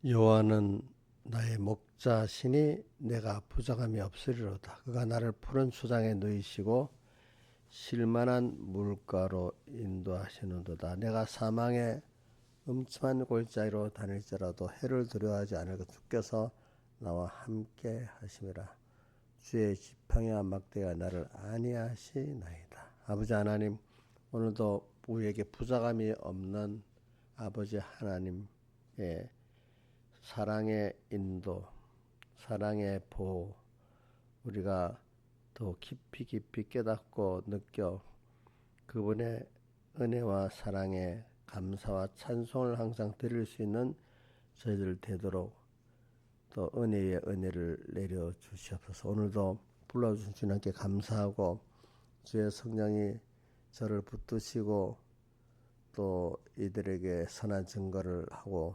여호와는 나의 목자시니 내가 부족함이 없으리로다. 그가 나를 푸른 수장에 누이시고 쉴만한 물가로 인도하시는도다. 내가 사망의 음침한 골짜기로 다닐지라도 해를 두려워하지 않으리고 주께서 나와 함께 하심이라. 주의 지팡이와 막대가 나를 안위하시나이다. 아버지 하나님, 오늘도 우리에게 부족함이 없는 아버지 하나님의 사랑의 인도, 사랑의 보호, 우리가 더 깊이 깨닫고 느껴 그분의 은혜와 사랑에 감사와 찬송을 항상 드릴 수 있는 저희들 되도록 또 은혜의 은혜를 내려 주시옵소서. 오늘도 불러주신 주님께 감사하고 주의 성령이 저를 붙드시고 또 이들에게 선한 증거를 하고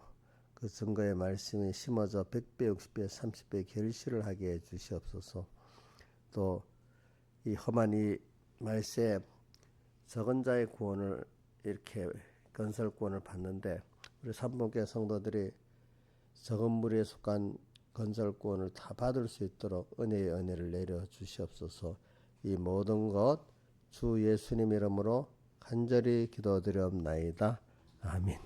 그 증거의 말씀이 심어져 100배, 60배, 30배 결실을 하게 해 주시옵소서. 또 이 험한 이 말세 적은 자의 구원을 이렇게 건설구원을 받는데 우리 삼봉교회 성도들이 적은 무리에 속한 건설구원을 다 받을 수 있도록 은혜의 은혜를 내려 주시옵소서. 이 모든 것 주 예수님 이름으로 간절히 기도드리옵나이다. 아멘.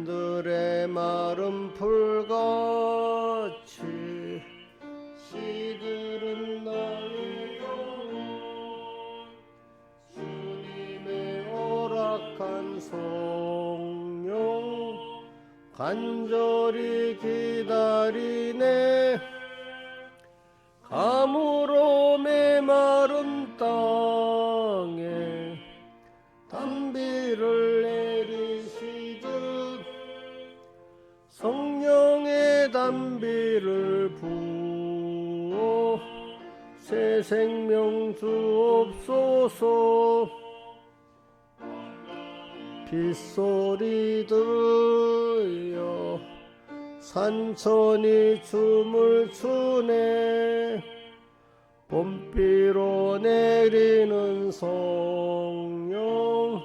들의 마른 풀같이 시들은 나의 영혼 주님의 오락한 성령 간절히 기다리네. 가물어 메마른 땅에 단비를 내리시듯 성령의 단비를 부어 새 생명 주옵소서. 빗소리 들려 산천이 춤을 추네. 봄비로 내리는 성령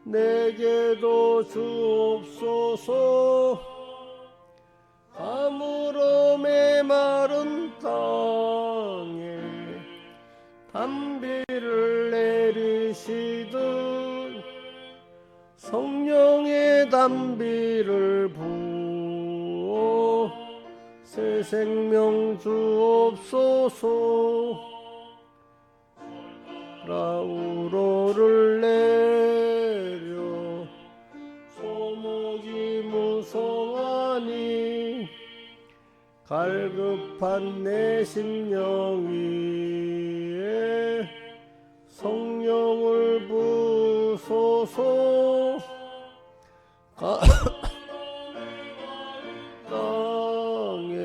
내게도 주옵소서. 가물어 메마른 땅에 단비를 내리시듯 성령의 단비를 부어 새 생명 주옵소서. 라우로를 내려 소목이 무성하니 갈급한 내 심령 위에 성령을 부소서. 땅에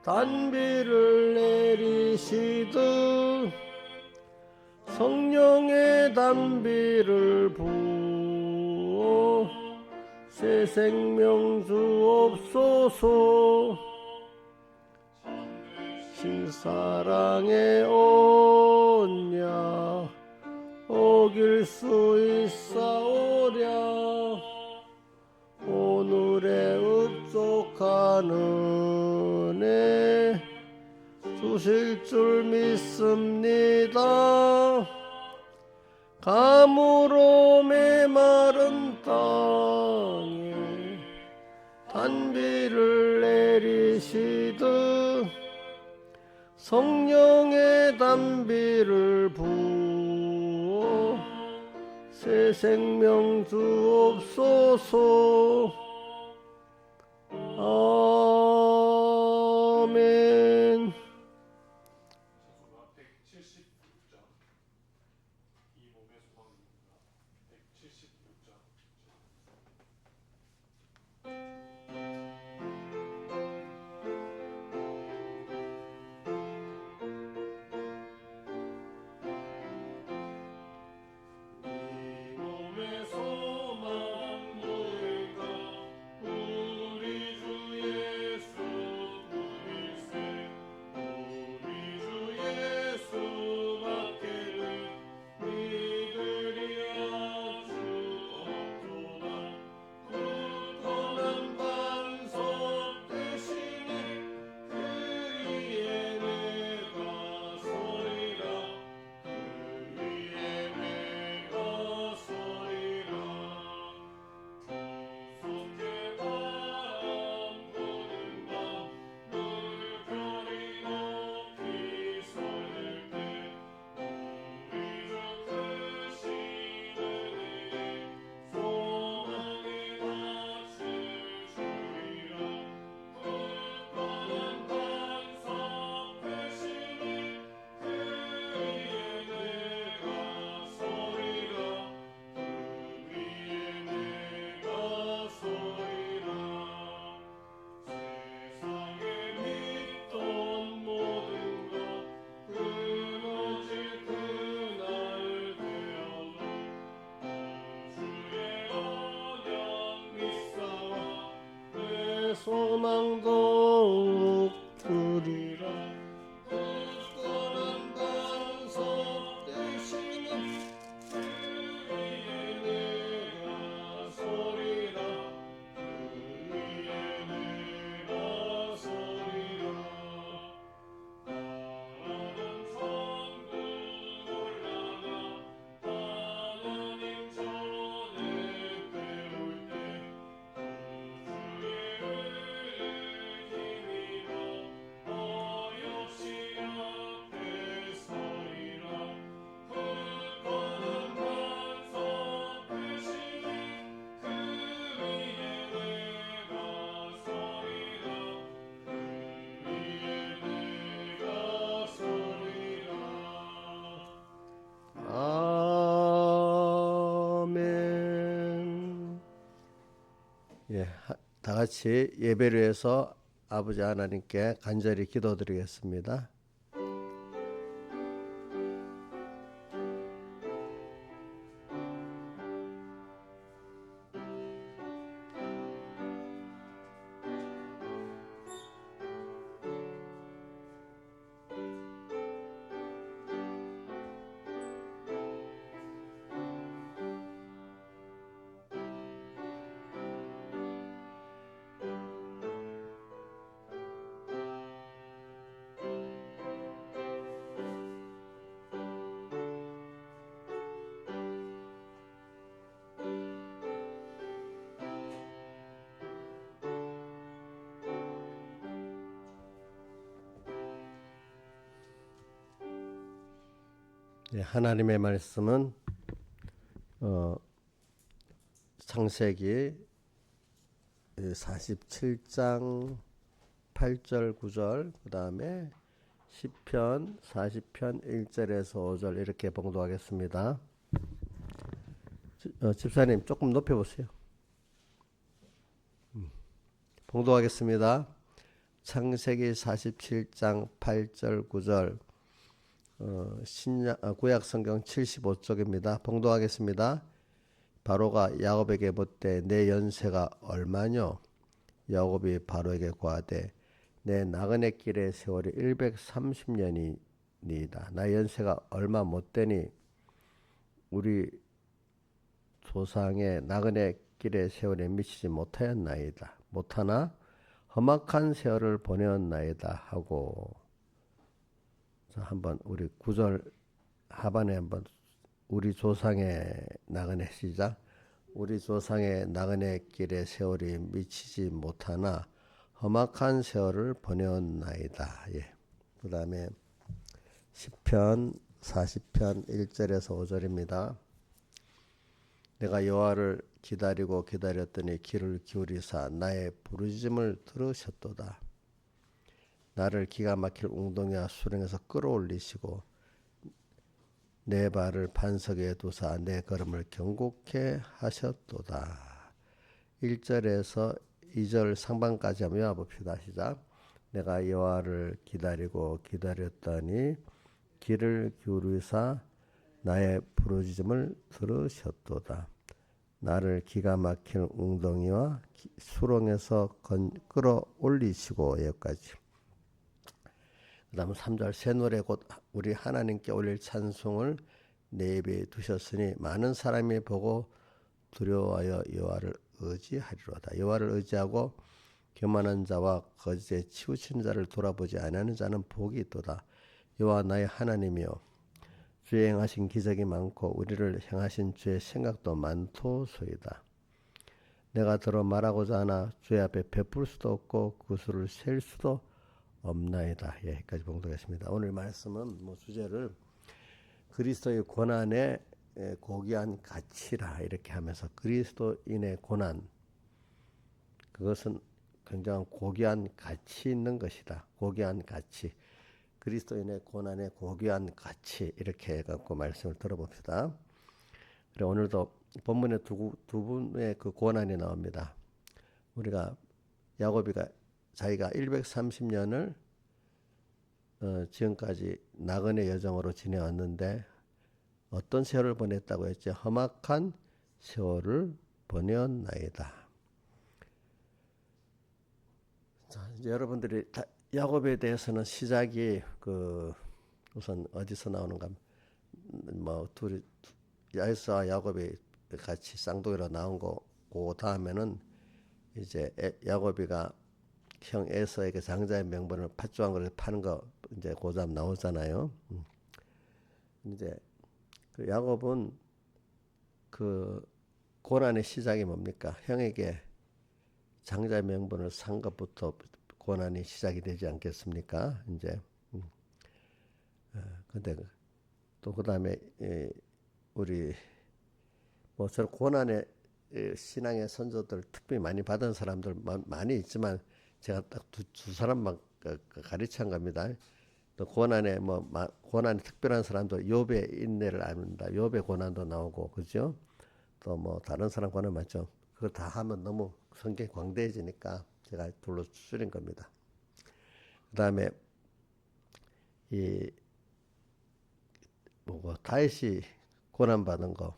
단비를 내리시듯 성령의 단비를 부어 새 생명 주옵소서. 신사랑의 온야 어길 수 있사오랴. 오늘의 흡족한 은혜 주실 줄 믿습니다. 가물어 메마른 땅에 단비를 내리시듯 성령의 단비를 부어 새 생명 주옵소서. 아멘. 소망도 없으리라. 굳건한 반석 되시는 주 위에 내가 서리라. 주 위에 내가 서리라. 나는 천국 올라가 하나님 전에 배울 때 주의 힘입어 나 역시 앞에 서리라. 굳건한 반석 되시는 그 위에 내가 서리라. 그 위에 내가 서리라. 아멘. 예, 다 같이 예배를 해서 아버지 하나님께 간절히 기도드리겠습니다. 예, 하나님의 말씀은 창세기 47장 8절 9절 그 다음에 시편 40편 1절에서 5절 이렇게 봉독하겠습니다. 집사님 조금 높여보세요. 봉독하겠습니다. 창세기 47장 8절 9절 구약 성경 75쪽입니다. 봉독하겠습니다. 바로가 야곱에게 묻되 내 연세가 얼마뇨? 야곱이 바로에게 고하되 내 나그네 길의 세월이 130년이니이다. 나 연세가 얼마 못되니 우리 조상의 나그네 길의 세월에 미치지 못하였나이다. 못하나 험악한 세월을 보내었나이다 하고. 자, 한번 우리 9절 하반에 한번 우리 조상의 나그네 시작. 우리 조상의 나그네 길의 세월이 미치지 못하나 험악한 세월을 보내었나이다. 예. 그 다음에 시편 40편 1절에서 5절입니다. 내가 여호와를 기다리고 기다렸더니 귀를 기울이사 나의 부르짖음을 들으셨도다. 나를 기가 막힐 웅덩이와 수렁에서 끌어올리시고 내 발을 반석에 두사 내 걸음을 경고케 하셨도다. 1절에서 2절 상반까지 한번 외워봅시다. 시작. 내가 여호와를 기다리고 기다렸더니 귀를 기울이사 나의 부르짖음을 들으셨도다. 나를 기가 막힌 웅덩이와 수렁에서 끌어올리시고. 여기까지. 그 다음 3절 새 노래 곧 우리 하나님께 올릴 찬송을 내 입에 두셨으니 많은 사람이 보고 두려워하여 여호와를 의지하리로다. 여호와를 의지하고 교만한 자와 거짓에 치우친 자를 돌아보지 아니하는 자는 복이 있도다. 여호와 나의 하나님이여 주의 행하신 기적이 많고 우리를 향하신 주의 생각도 많도소이다. 내가 들어 말하고자 하나 주의 앞에 베풀 수도 없고 그 수를 셀 수도 없나이다. 예, 여기까지 봉독했습니다. 오늘 말씀은 주제를 그리스도의 고난의 고귀한 가치라 이렇게 하면서 그리스도인의 고난 그것은 굉장한 고귀한 가치 있는 것이다. 고귀한 가치. 그리스도인의 고난의 고귀한 가치 이렇게 해갖고 말씀을 들어봅시다. 그래 오늘도 본문에 두 분의 그 고난이 나옵니다. 우리가 야곱이가 자기가 130년을 지금까지 나그네 여정으로 지내왔는데 어떤 세월을 보냈다고 했죠? 험악한 세월을 보내었나이다. 이제 여러분들이 야곱에 대해서는 시작이 우선 어디서 나오는가, 뭐 둘이 야에서와 야곱이 같이 쌍둥이로 나온 거, 그 다음에는 이제 야곱이가 형 에서에게 장자의 명분을 팥주한 걸 파는 거 이제 고점 나오잖아요. 이제 그 야곱은 그 고난의 시작이 뭡니까? 형에게 장자의 명분을 산 것부터 고난이 시작이 되지 않겠습니까? 이제 근데 또 그다음에 우리 뭐 저는 고난의 신앙의 선조들 특별히 많이 받은 사람들 많이 있지만 제가 딱 두 사람만 가르친 겁니다. 또 고난에 고난이 특별한 사람들 욥의 인내를 압니다. 욥의 고난도 나오고 그죠? 또 뭐 다른 사람 고난 많죠. 그거 다 하면 너무 성경이 광대해지니까 제가 둘로 줄인 겁니다. 그다음에 이 뭐고 다윗이 고난 받은 거,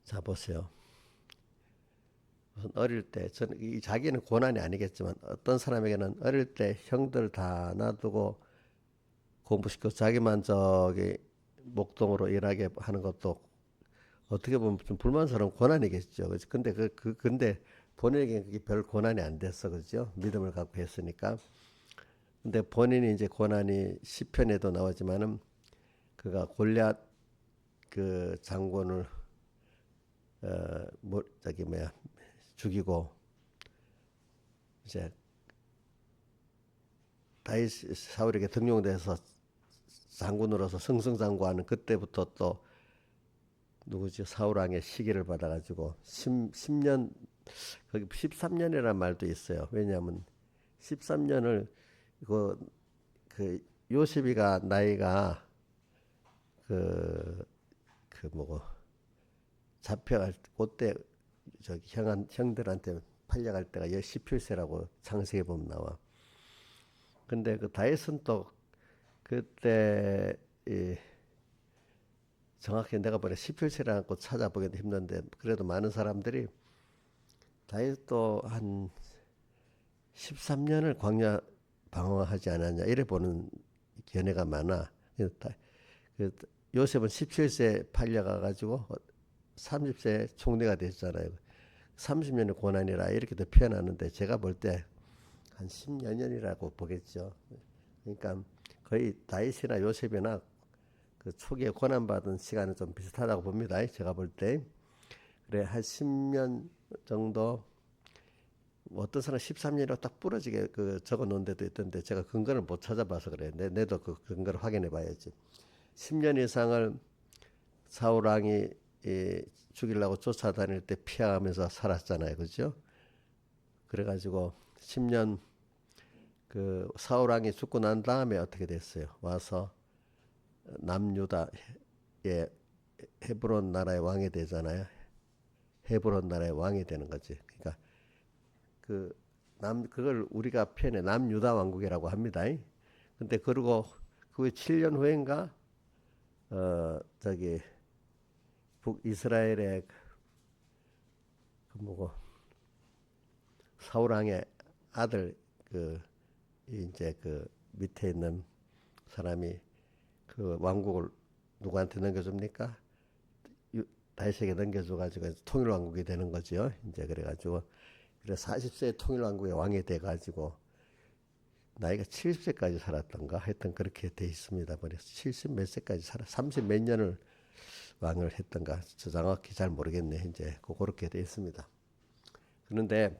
자 보세요. 어릴 때 저는 이 자기는 고난이 아니겠지만 어떤 사람에게는 어릴 때 형들 다 놔두고 공부시켜 자기만 저기 목동으로 일하게 하는 것도 어떻게 보면 좀 불만스러운 고난이겠죠. 근데 근데 본인에게 그게 별 고난이 안 됐어, 그죠? 믿음을 갖고 했으니까. 근데 본인이 이제 고난이 시편에도 나오지만은 그가 골리앗 그 장군을 뭐 저기 뭐야 죽이고 이제 다윗 사울에게 등용돼서 장군으로서 승승장구하는 그때부터 또 누구지 사울 왕의 시기를 받아가지고 10년 거기 13년이라는 말도 있어요. 왜냐하면 13년을 그 요셉이가 나이가 뭐고 잡혀갈 그때 저기 형들한테 팔려갈 때가 17세라고 창세기에 보면 나와. 근데 그 다윗은 또 그때 정확히 내가 보내 17세라고 찾아보기도 힘든데 그래도 많은 사람들이 다윗도 한 13년을 광야 방황하지 않았냐 이래 보는 견해가 많아. 그 요셉은 17세 팔려가 가지고 30세 총리가 됐잖아요. 30년의 고난이라 이렇게도 표현하는데 제가 볼 때 한 10여 년이라고 보겠죠. 그러니까 거의 다윗이나 요셉이나 그 초기에 고난받은 시간은 좀 비슷하다고 봅니다. 제가 볼 때. 그래, 한 10년 정도, 뭐 어떤 사람 13년이라고 딱 부러지게 적어 놓은 데도 있던데 제가 근거를 못 찾아봐서 그래. 내도 그 근거를 확인해 봐야지. 10년 이상을 사울왕이 죽이려고 쫓아다닐 때 피하면서 살았잖아요. 그죠? 그래가지고 10년 그 사울왕이 죽고 난 다음에 어떻게 됐어요? 와서 남유다의 헤브론 나라의 왕이 되잖아요. 헤브론 나라의 왕이 되는 거지. 그러니까 그걸 우리가 표현해 남유다 왕국이라고 합니다. 근데 그리고 그 7년 후인가 저기 북이스라엘의 뭐고 사울 왕의 아들 이제 밑에 있는 사람이 그 왕국을 누구한테 넘겨줍니까? 다윗에게 넘겨줘가지고 통일왕국이 되는 거죠. 이제 그래가지고 그래 40세 통일왕국의 왕이 돼가지고 나이가 70세까지 살았던가 하여튼 그렇게 돼 있습니다. 보니까 70 몇 세까지 30 몇 년을 왕을 했던가 저 정확히 잘 모르겠네. 이제 그렇게 돼 있습니다. 그런데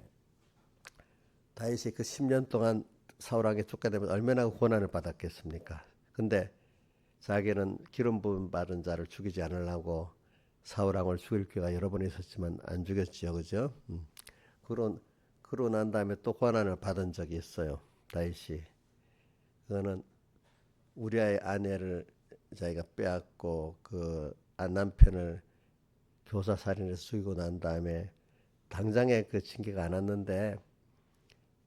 다윗이 그 10년 동안 사울왕에 쫓겨내면 얼마나 고난을 받았겠습니까? 근데 자기는 기름 부음 받은 자를 죽이지 않으려고 사울왕을 죽일 기회가 여러 번 있었지만 안 죽였지요, 그죠? 그러고 난 다음에 또 고난을 받은 적이 있어요, 다윗이. 그거는 우리아의 아내를 자기가 빼앗고 남편을 교사살인해서 죽이고 난 다음에 당장에 그 징계가 안 왔는데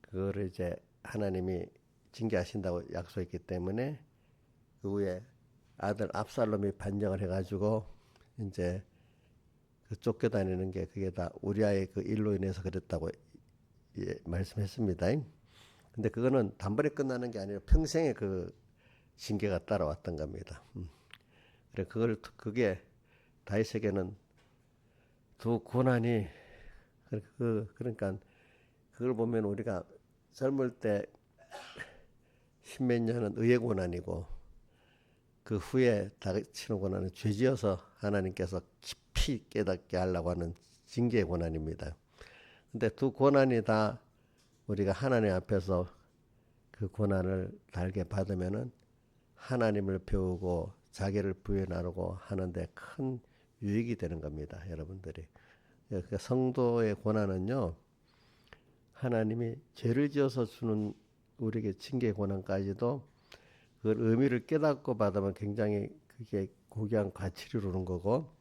그거를 이제 하나님이 징계하신다고 약속했기 때문에 그 후에 아들 압살롬이 반정을 해가지고 이제 쫓겨다니는 게 그게 다 우리아의 그 일로 인해서 그랬다고 말씀했습니다. 근데 그거는 단번에 끝나는 게 아니라 평생의 그 징계가 따라왔던 겁니다. 그래 그게 다윗에게는 두 고난이 그러니까 그걸 보면 우리가 젊을 때 십몇 년은 의의 고난이고 그 후에 닥치는 고난은 죄지어서 하나님께서 깊이 깨닫게 하려고 하는 징계의 고난입니다. 근데 두 고난이 다 우리가 하나님 앞에서 그 고난을 달게 받으면은 하나님을 배우고 자기를 부인하고 하는데 큰 유익이 되는 겁니다, 여러분들이. 그러니까 성도의 고난은요, 하나님이 죄를 지어서 주는 우리에게 징계 고난까지도 그 의미를 깨닫고 받으면 굉장히 그게 고귀한 가치를 이루는 거고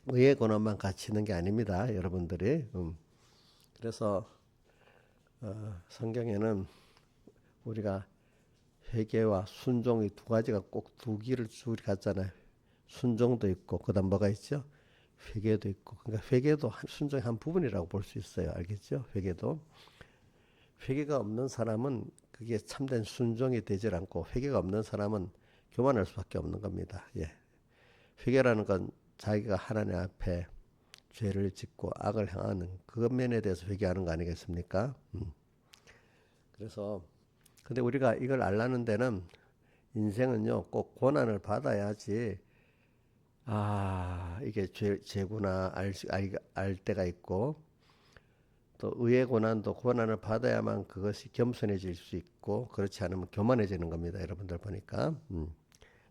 의의 고난만 가치 있는 게 아닙니다, 여러분들이. 그래서 성경에는 우리가 회개와 순종이 두 가지가 꼭 두 길을 줄 같잖아요. 순종도 있고 그다음 뭐가 있죠? 회개도 있고. 그러니까 회개도 순종의 한 부분이라고 볼 수 있어요. 알겠죠? 회개도. 회개가 없는 사람은 그게 참된 순종이 되질 않고 회개가 없는 사람은 교만할 수밖에 없는 겁니다. 예. 회개라는 건 자기가 하나님 앞에 죄를 짓고 악을 행하는 그 면에 대해서 회개하는 거 아니겠습니까? 그래서 근데 우리가 이걸 알라는 데는 인생은요 꼭 고난을 받아야지 이게 죄구나 알 때가 있고 또 의의 고난도 고난을 받아야만 그것이 겸손해질 수 있고 그렇지 않으면 교만해지는 겁니다. 여러분들 보니까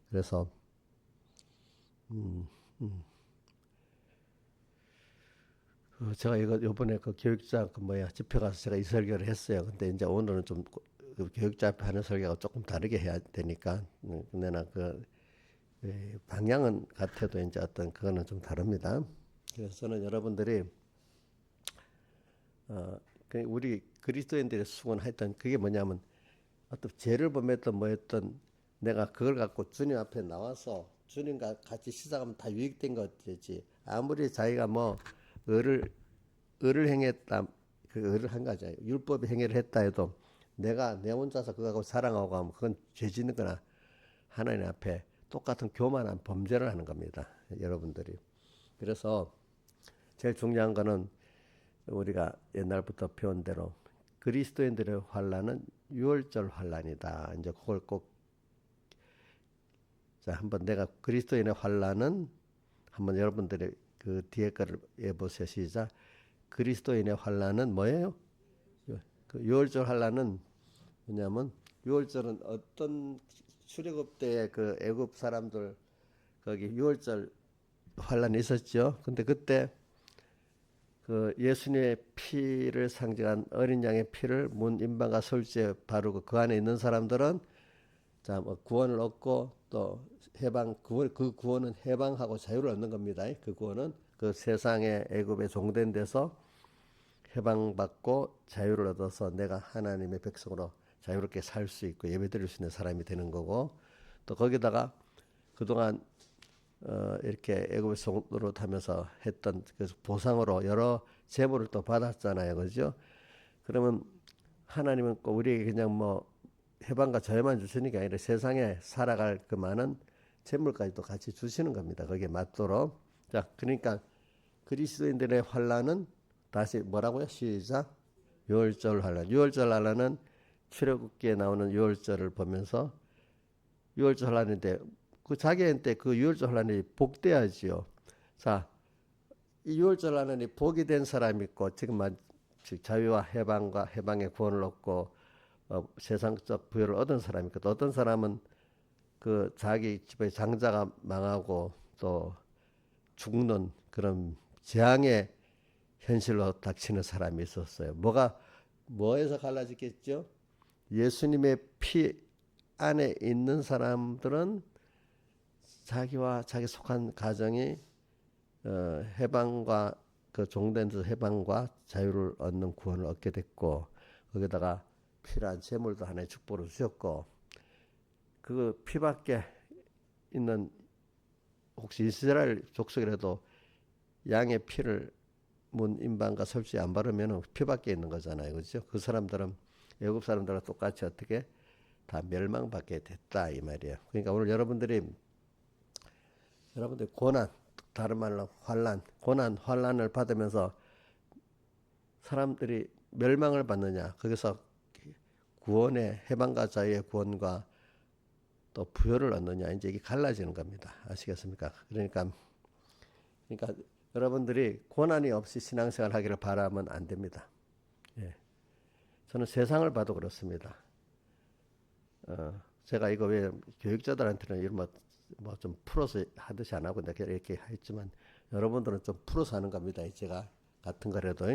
그래서 제가 이거 요번에 그 교육자 그 뭐야 집회 가서 제가 이 설교를 했어요. 근데 이제 오늘은 좀 그 교육자 앞에 하는 설교가 조금 다르게 해야 되니까 근데 나그 방향은 같아도 이제 어떤 그거는 좀 다릅니다. 그래서 저는 여러분들이 우리 그리스도인들의 수고는 하여튼 그게 뭐냐면 어떤 죄를 범했던 뭐했던 내가 그걸 갖고 주님 앞에 나와서 주님과 같이 시작하면 다 유익된 것이지 아무리 자기가 뭐 의를 행했다 그 의를 한 거죠 율법의 행위를 했다 해도 내가 내 혼자서 그거하고 사랑하고 하면 그건 죄 짓는 거나 하나님 앞에 똑같은 교만한 범죄를 하는 겁니다 여러분들이. 그래서 제일 중요한 거는 우리가 옛날부터 배운 대로 그리스도인들의 환란은 유월절 환란이다. 이제 그걸 꼭 자, 한번 내가 그리스도인의 환란은 한번 여러분들이 그 뒤에 거를 해보세요. 시작. 그리스도인의 환란은 뭐예요? 그 유월절 환란은 뭐냐면 유월절은 어떤 출애굽 때의 그 애굽 사람들 거기 유월절 환란이 있었죠. 근데 그때 그 예수님의 피를 상징한 어린 양의 피를 문 임방과 솔지에 바르고 그 안에 있는 사람들은 자, 뭐 구원을 얻고 또 그 구원은 해방하고 자유를 얻는 겁니다. 그 구원은 그 세상의 애굽에 종된 데서 해방받고 자유를 얻어서 내가 하나님의 백성으로 자유롭게 살 수 있고 예배드릴 수 있는 사람이 되는 거고 또 거기다가 그동안 이렇게 애굽에서 노릇하면서 했던 그 보상으로 여러 제물을 또 받았잖아요, 그죠? 그러면 하나님은 꼭 우리에게 그냥 뭐 해방과 자유만 주시는 게 아니라 세상에 살아갈 그 많은 재물까지도 같이 주시는 겁니다. 거기에 맞도록. 자, 그러니까 그리스도인들의 환란은 다시 뭐라고요? 시작. 유월절 환란. 유월절 환란은 출애굽기에 나오는 유월절을 보면서 유월절 환란인데 그 자기한테 그 유월절 환란이 복돼야지요. 자, 이 유월절 환란이 복이 된 사람이 있고 지금 자유와 해방과 해방의 구원을 얻고 세상적 부여를 얻은 사람이 있고 또 어떤 사람은 그 자기 집의 장자가 망하고 또 죽는 그런 재앙의 현실로 닥치는 사람이 있었어요. 뭐에서 갈라지겠죠? 예수님의 피 안에 있는 사람들은 자기와 자기 속한 가정이 해방과 그 종된 데 해방과 자유를 얻는 구원을 얻게 됐고 거기다가 필요한 재물도 하나의 축복을 주셨고 그 피밖에 있는 혹시 이스라엘 족속이라도 양의 피를 문 임방과 설주에 안 바르면 피밖에 있는 거잖아요, 그렇죠? 그 사람들은 외국 사람들과 똑같이 어떻게 다 멸망받게 됐다 이 말이에요. 그러니까 오늘 여러분들이 고난, 다른 말로 환란, 고난, 환란을 받으면서 사람들이 멸망을 받느냐, 거기서 구원의 해방과 자유의 구원과 또 부여를 얻느냐, 이제 이게 갈라지는 겁니다. 아시겠습니까? 그러니까 여러분들이 고난이 없이 신앙생활 하기를 바라면 안 됩니다. 예. 저는 세상을 봐도 그렇습니다. 제가 이거 왜 교육자들한테는 이런 좀 풀어서 하듯이 안 하고 내가 이렇게 했지만 여러분들은 좀 풀어서 하는 겁니다. 제가 같은 거라도.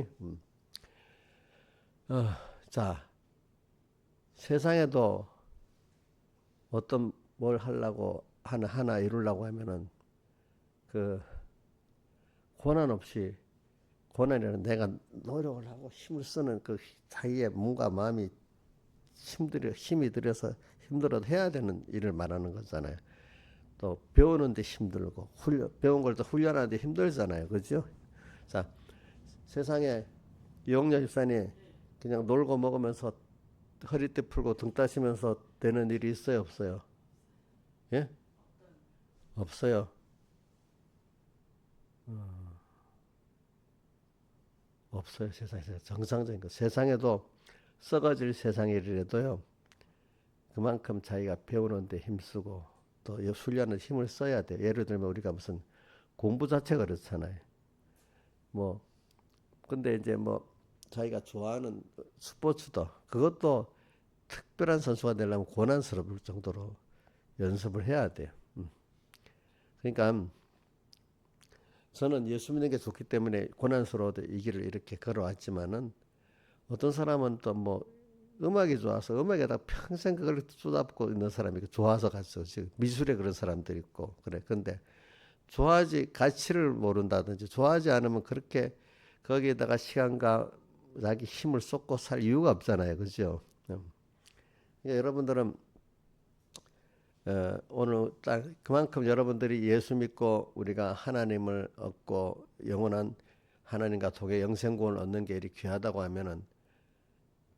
자, 세상에도 어떤 뭘 하려고 하나 이루려고 하면은 그 고난 없이 고난이라는 내가 노력을 하고 힘을 쓰는 그 사이에 뭔가 마음이 힘이 들여서 힘들어도 해야 되는 일을 말하는 거잖아요. 또 배우는데 힘들고 배운 걸 또 훈련하는데 힘들잖아요. 그죠? 자, 세상에 이용렬 집사님 그냥 놀고 먹으면서 허리띠 풀고 등 따시면서 되는 일이 있어요, 없어요? 예? 없어요. 없어요, 세상에서. 정상적인 거. 세상에도 썩어질 세상이라도요, 그만큼 자기가 배우는데 힘쓰고 또 훈련을 힘을 써야 돼요. 예를 들면 우리가 무슨 공부 자체가 그렇잖아요. 뭐, 근데 이제 뭐, 자기가 좋아하는 스포츠도 그것도 특별한 선수가 되려면 고난스러울 정도로 연습을 해야 돼요. 그러니까 저는 예수 믿는 게 좋기 때문에 고난스러워도 이 길을 이렇게 걸어왔지만은 어떤 사람은 또 뭐 음악이 좋아서 음악에다 평생 그걸 쏟아붓고 있는 사람이 좋아서 갔어. 지금 미술에 그런 사람들 있고 그래. 근데 좋아하지 가치를 모른다든지 좋아하지 않으면 그렇게 거기에다가 시간과 자기 힘을 쏟고 살 이유가 없잖아요. 그죠? 그러니까 여러분들은 오늘 딱 그만큼 여러분들이 예수 믿고 우리가 하나님을 얻고 영원한 하나님과 독의 영생구원을 얻는 게 이렇게 귀하다고 하면은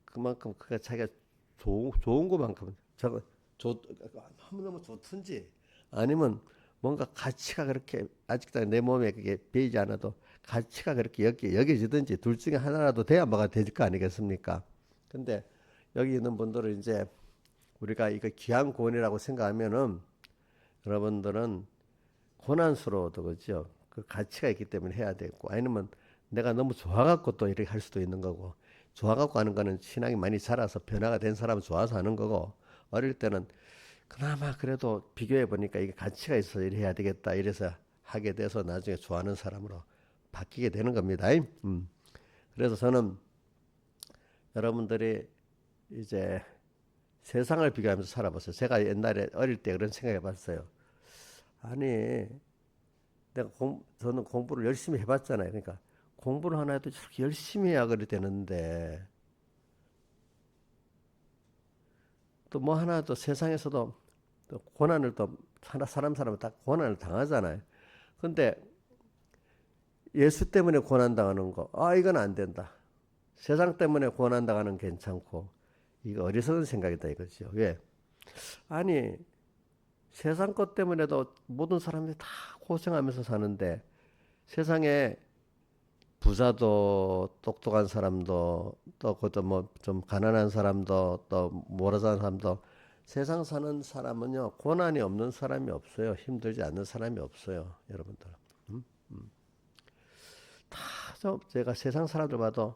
그만큼 그가 자기가 좋은 것만큼 저거 너무 좋든지 아니면 뭔가 가치가 그렇게 아직도 내 몸에 그게 배이지 않아도 가치가 그렇게 여겨지든지 둘 중에 하나라도 돼야 뭐가 될 거 아니겠습니까? 근데 여기 있는 분들은 이제 우리가 이거 귀한 구원이라고 생각하면은 여러분들은 고난스러워도 그죠? 그 가치가 있기 때문에 해야 되고 아니면 내가 너무 좋아갖고 또 이렇게 할 수도 있는 거고 좋아갖고 하는 거는 신앙이 많이 자라서 변화가 된 사람은 좋아서 하는 거고 어릴 때는 그나마 그래도 비교해 보니까 이게 가치가 있어서 이래 해야 되겠다 이래서 하게 돼서 나중에 좋아하는 사람으로 바뀌게 되는 겁니다. 그래서 저는 여러분들이 이제 세상을 비교하면서 살아봤어요. 제가 옛날에 어릴 때 그런 생각해 봤어요. 아니, 저는 공부를 열심히 해봤잖아요. 그러니까 공부를 하나 해도 저렇게 열심히 해야 그래 되는데 또 뭐 하나 또 세상에서도 또 고난을 또 사람은 다 고난을 당하잖아요. 근데 예수 때문에 고난 당하는 거, 이건 안 된다. 세상 때문에 고난 당하는 괜찮고 이거 어리석은 생각이다 이거죠. 왜? 아니 세상 것 때문에도 모든 사람들이 다 고생하면서 사는데 세상에 부자도 똑똑한 사람도 또 그것도 뭐 좀 가난한 사람도 또 모라 사는 사람도 세상 사는 사람은요 고난이 없는 사람이 없어요. 힘들지 않는 사람이 없어요. 여러분들. 제가 세상 사람들 봐도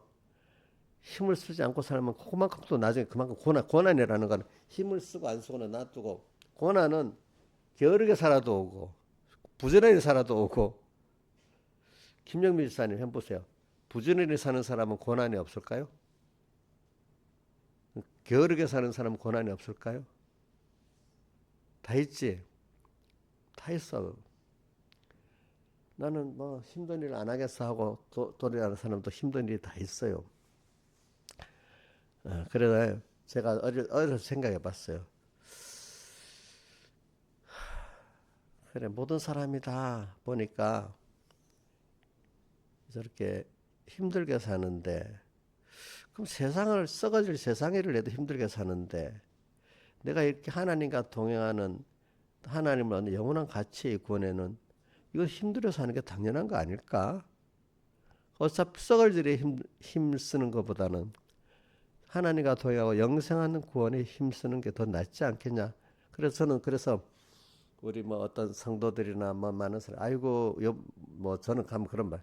힘을 쓰지 않고 살면 그만큼 또 나중에 그만큼 고난이라는 건 힘을 쓰고 안 쓰고는 놔두고 고난은 게으르게 살아도 오고 부지런히 살아도 오고 김영민 지사님 해보세요. 부지런히 사는 사람은 고난이 없을까요? 게으르게 사는 사람은 고난이 없을까요? 다 있지. 다 있어. 나는 뭐 힘든 일 안 하겠어 하고 돌이라는 사람도 힘든 일이 다 있어요. 그래서 제가 어려서 생각해 봤어요. 그래, 모든 사람이 다 보니까 저렇게 힘들게 사는데, 그럼 세상을 썩어질 세상을 해도 힘들게 사는데 내가 이렇게 하나님과 동행하는 하나님을 영원한 가치의 구원에는 이거 힘들어 사는 게 당연한 거 아닐까? 어차피 썩을 일에 힘 쓰는 것보다는 하나님과 동행하고 영생하는 구원에 힘 쓰는 게 더 낫지 않겠냐? 그래서 저는 그래서 우리 뭐 어떤 성도들이나 뭐 많은 사람 아이고 뭐 저는 가면 그런 말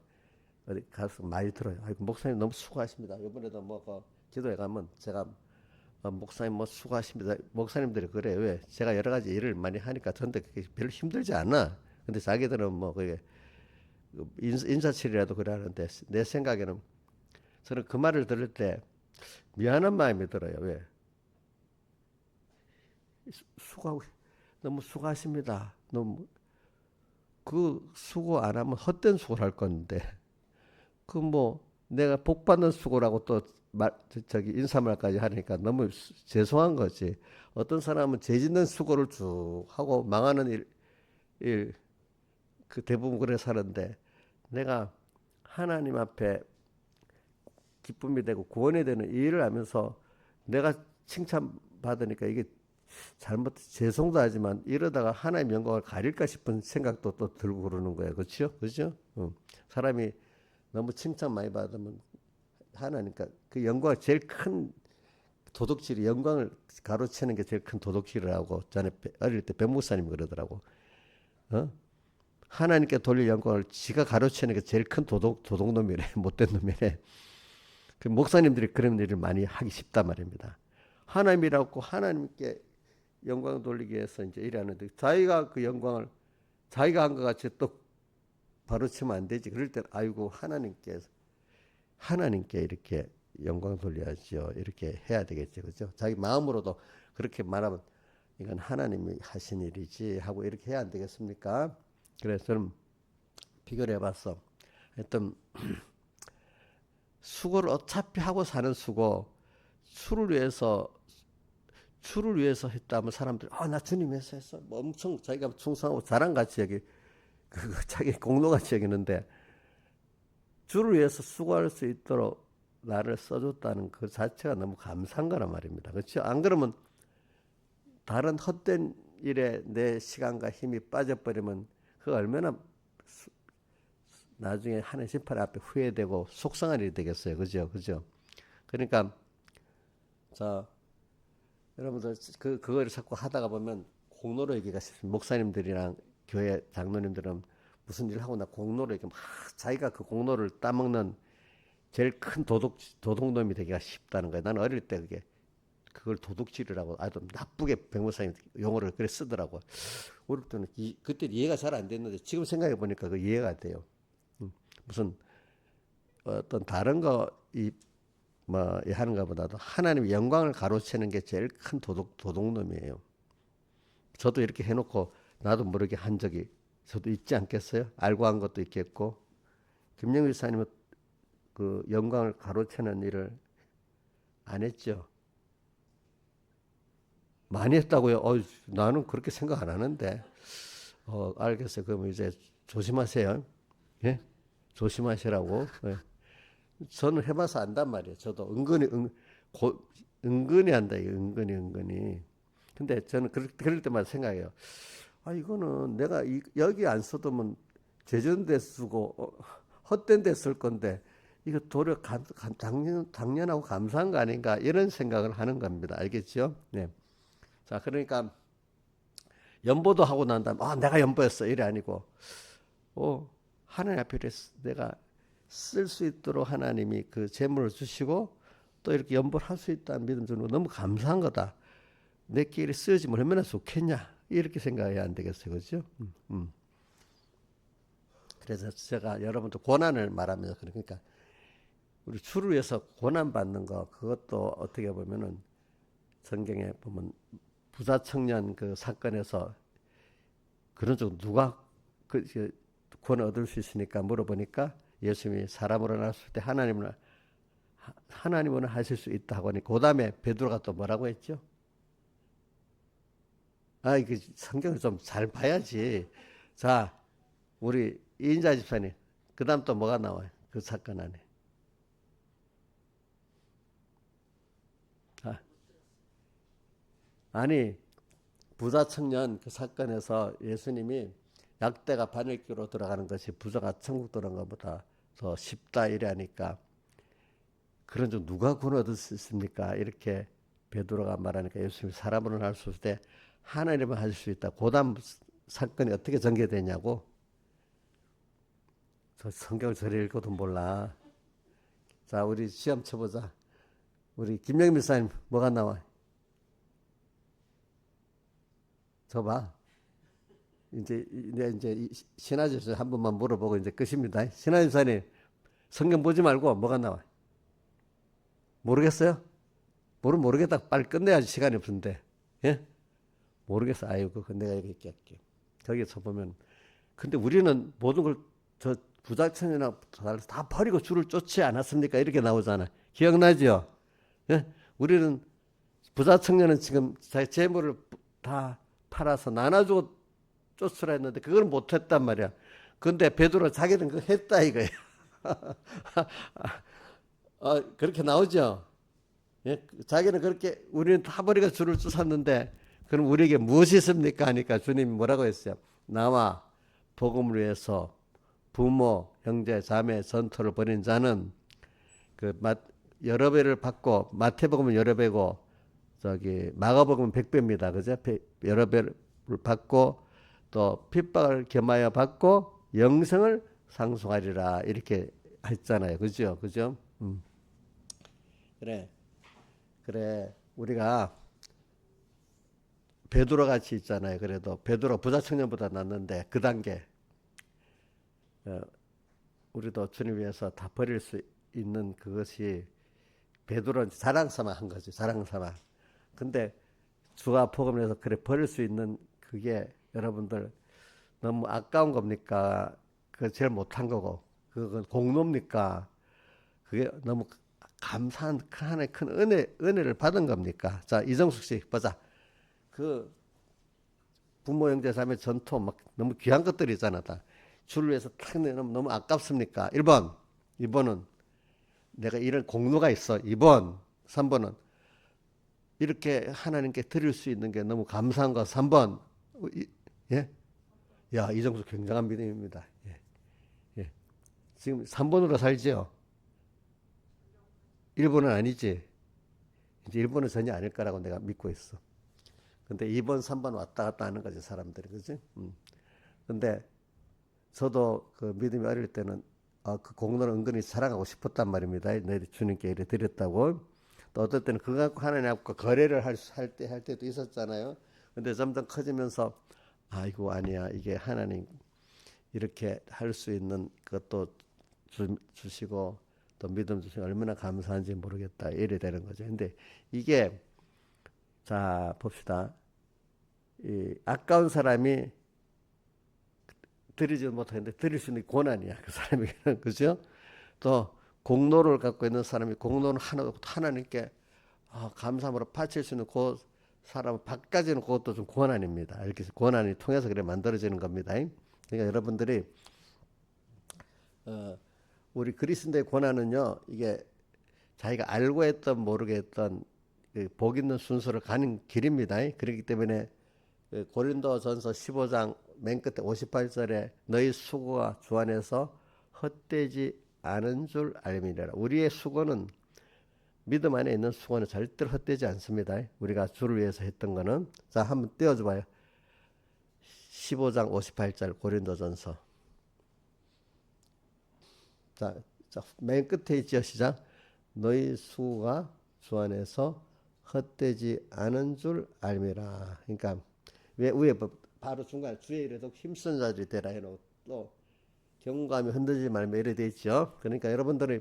어디 가서 많이 들어요. 아이고 목사님 너무 수고하십니다. 이번에도 뭐그 기도회 가면 제가 목사님 뭐 수고하십니다. 목사님들이 그래요. 왜? 제가 여러 가지 일을 많이 하니까 전데 그게 별로 힘들지 않아. 근데 자기들은 뭐 그게 인사치레라도 그래 하는데 내 생각에는 저는 그 말을 들을 때 미안한 마음이 들어요. 왜? 수고하고 너무 수고하십니다. 너무 그 수고 안 하면 헛된 수고를 할 건데 그 뭐 내가 복 받는 수고라고 또 저기 인사말까지 하니까 너무 죄송한 거지. 어떤 사람은 죄 짓는 수고를 쭉 하고 망하는 그 대부분 그래 사는데 내가 하나님 앞에 기쁨이 되고 구원이 되는 이 일을 하면서 내가 칭찬받으니까 이게 잘못 죄송도 하지만 이러다가 하나님 영광을 가릴까 싶은 생각도 또 들고 그러는 거예요. 그렇죠? 그죠? 사람이 너무 칭찬 많이 받으면 하나니까 그 영광 제일 큰 도둑질이 영광을 가로채는 게 제일 큰 도둑질이라고 전에 어릴 때 백목사님 그러더라고. 어? 하나님께 돌릴 영광을 지가 가로채는 게 제일 큰 도둑놈이래. 못된 놈이래. 그 목사님들이 그런 일을 많이 하기 쉽단 말입니다. 하나님이라고 하나님께 영광 돌리기 위해서 이제 일하는데 자기가 그 영광을 자기가 한 것 같이 또 바로치면 안 되지. 그럴 때 아이고 하나님께 이렇게 영광 돌려야죠. 이렇게 해야 되겠죠. 그죠? 자기 마음으로도 그렇게 말하면 이건 하나님이 하신 일이지 하고 이렇게 해야 안 되겠습니까? 그래서 저는 비교를 해봤어. 하여튼 수고를 어차피 하고 사는 수고 주를 위해서 했다면 사람들이 나 주님 위해서 했어. 뭐 엄청 자기가 충성하고 자랑같이 여기 자기 공로같이 여기는데 주를 위해서 수고할 수 있도록 나를 써줬다는 그 자체가 너무 감사한 거란 말입니다. 그렇죠? 안 그러면 다른 헛된 일에 내 시간과 힘이 빠져버리면 그 얼마나 나중에 하나님 심판 앞에 후회되고 속상한 일이 되겠어요. 그죠? 그죠? 그러니까 자 여러분들 그거를 자꾸 하다가 보면 공로로 얘기가 싶습니다. 목사님들이랑 교회 장로님들은 무슨 일을 하고 나 공로로 이렇게 막 자기가 그 공로를 따먹는 제일 큰 도둑놈이 되기가 쉽다는 거예요. 나는 어릴 때 그걸 도둑질이라고 아주 나쁘게 백목사님 용어를 그래 쓰더라고. 어릴 때는 그때 이해가 잘 안 됐는데 지금 생각해 보니까 그 이해가 돼요. 무슨 어떤 다른 뭐 하는 것보다도 하나님의 영광을 가로채는 게 제일 큰 도둑놈이에요. 저도 이렇게 해놓고 나도 모르게 한 적이 저도 있지 않겠어요? 알고 한 것도 있겠고. 김영일 사님은 그 영광을 가로채는 일을 안 했죠. 많이 했다고요? 나는 그렇게 생각 안 하는데. 알겠어요. 그럼 이제 조심하세요. 예? 조심하시라고. 예. 저는 해봐서 안단 말이에요. 저도 은근히 한다. 은근히. 근데 저는 그럴 때마다 생각해요. 이거는 내가 여기 안 써두면 제전 데 쓰고 헛된 데 쓸 건데 이거 도리어 당연하고 감사한 거 아닌가 이런 생각을 하는 겁니다. 알겠죠? 네. 자, 그러니까 연보도 하고 난 다음에 내가 연보했어 이래 아니고 하나님 앞에 내가 쓸 수 있도록 하나님이 그 재물을 주시고 또 이렇게 연보를 할 수 있다는 믿음 주는 거 너무 감사한 거다. 내 길에 쓰여지면 얼마나 좋겠냐 이렇게 생각해야 안 되겠어요. 그렇죠? 그래서 제가 여러분들 고난을 말하면서 그러니까 우리 주를 위해서 고난 받는 거 그것도 어떻게 보면은 성경에 보면 부자 청년 그 사건에서 그런 쪽 누가 구원을 얻을 수 있으니까 물어보니까 예수님이 사람으로 나왔을 때 하나님은 하실 수 있다 하고 그 다음에 베드로가 또 뭐라고 했죠? 이게 성경을 좀 잘 봐야지. 자, 우리 이인자 집사님, 그 다음 또 뭐가 나와요? 그 사건 안에. 아니 부자 청년 그 사건에서 예수님이 약대가 바늘귀로 들어가는 것이 부자가 천국 들어간 것보다 더 쉽다 이래하니까 그런 줄 누가 구원 얻을 수 있습니까? 이렇게 베드로가 말하니까 예수님이 사람으로는 할 수 없을 때 하나님은 하실 수 있다. 고담 사건이 어떻게 전개되냐고. 저 성경을 저리 읽어도 몰라. 자, 우리 시험 쳐보자. 우리 김영민 목사님 뭐가 나와? 저 봐. 이제 신하집사 한 번만 물어보고 이제 끝입니다. 신하집사님 성경 보지 말고 뭐가 나와? 모르겠어요? 모르겠다. 빨리 끝내야지 시간이 없는데. 예? 모르겠어. 아이고, 내가 얘기할게. 거기서 보면 근데 우리는 모든 걸 저 부자천이나 다 버리고 주를 쫓지 않았습니까? 이렇게 나오잖아. 기억나죠? 예? 우리는 부자 청년은 지금 자기 재물을 다 팔아서 나눠주고 쫓으라 했는데 그걸 못했단 말이야. 근데 베드로 자기는 그거 했다 이거야. 그렇게 나오죠. 예? 자기는 그렇게 우리는 다 버리고 주를 쫓았는데 그럼 우리에게 무엇이 있습니까? 하니까 주님이 뭐라고 했어요? 나와 복음을 위해서 부모, 형제, 자매, 전토를 벌인 자는 여러 배를 받고 마태복음은 여러 배고 저기 마가복음은 100배입니다. 그죠? 여러 배를 받고 또 핍박을 겸하여 받고 영생을 상속하리라 이렇게 했잖아요. 그죠? 그죠? 그래 우리가 베드로 같이 있잖아요. 그래도 베드로 부자 청년보다 낫는데 그 단계 우리도 주님 위해서 다 버릴 수 있는 그것이 베드로는 자랑삼아 한 거지. 자랑삼아. 근데 주가 복음을 해서 그래 버릴 수 있는 그게 여러분들 너무 아까운 겁니까? 그거 제일 못한 거고 그건 공로입니까? 그게 너무 감사한 하나의 큰 은혜를 받은 겁니까? 자, 이정숙 씨 보자. 그 부모 형제 자매 전토 막 너무 귀한 것들이잖아. 다. 주를 위해서 탁 내놓으면 너무 아깝습니까? 1번. 2번은 내가 이런 공로가 있어. 2번. 3번은 이렇게 하나님께 드릴 수 있는 게 너무 감사한 거. 3번. 예? 야, 이정숙 굉장한 믿음입니다. 예. 예. 지금 3번으로 살지요? 1번은 아니지. 이제 1번은 전혀 아닐 거라고 내가 믿고 있어. 근데 2번, 3번 왔다 갔다 하는 거지, 사람들이. 그지? 근데 저도 그 믿음이 어릴 때는 그 공로를 은근히 자랑하고 싶었단 말입니다. 내 주님께 이래 드렸다고. 또 어떨 때는 그거 갖고 하나님하고 거래를 할 때도 있었잖아요. 근데 점점 커지면서 이거 아니야. 이게 하나님 이렇게 할 수 있는 것도 주시고 또 믿음 주시고 얼마나 감사한지 모르겠다. 이래 되는 거죠. 근데 이게 자 봅시다. 이 아까운 사람이 드리지 못하는데 드릴 수 있는 권한이야. 그 사람에게는. 그죠? 또 공로를 갖고 있는 사람이 공로는 하나님께 감사함으로 바칠 수 있는 그 사람을 바꿔지는 그것도 좀 권한입니다. 이렇게 권한이 통해서 그래 만들어지는 겁니다. 그러니까 여러분들이 우리 그리스도의 권한은요. 이게 자기가 알고 했던 모르게 했던 복 있는 순서를 가는 길입니다. 그렇기 때문에 고린도전서 15장 맨 끝에 58절에 너희 수고가 주 안에서 헛되지 않은 줄 알미라. 우리의 수고는 믿음 안에 있는 수고는 절대로 헛되지 않습니다. 우리가 주를 위해서 했던 거는 자 한번 떼어줘 봐요. 15장 58절 고린도전서. 자, 맨 끝에 있죠. 시작. 너희 수고가 주 안에서 헛되지 않은 줄 알미라. 그러니까 왜 위에 바로 중간에 주의 일에 더욱 힘쓴 자들이 되라 해놓고 또 경고하며 흔들지 말며 이래 돼 있죠. 그러니까 여러분들이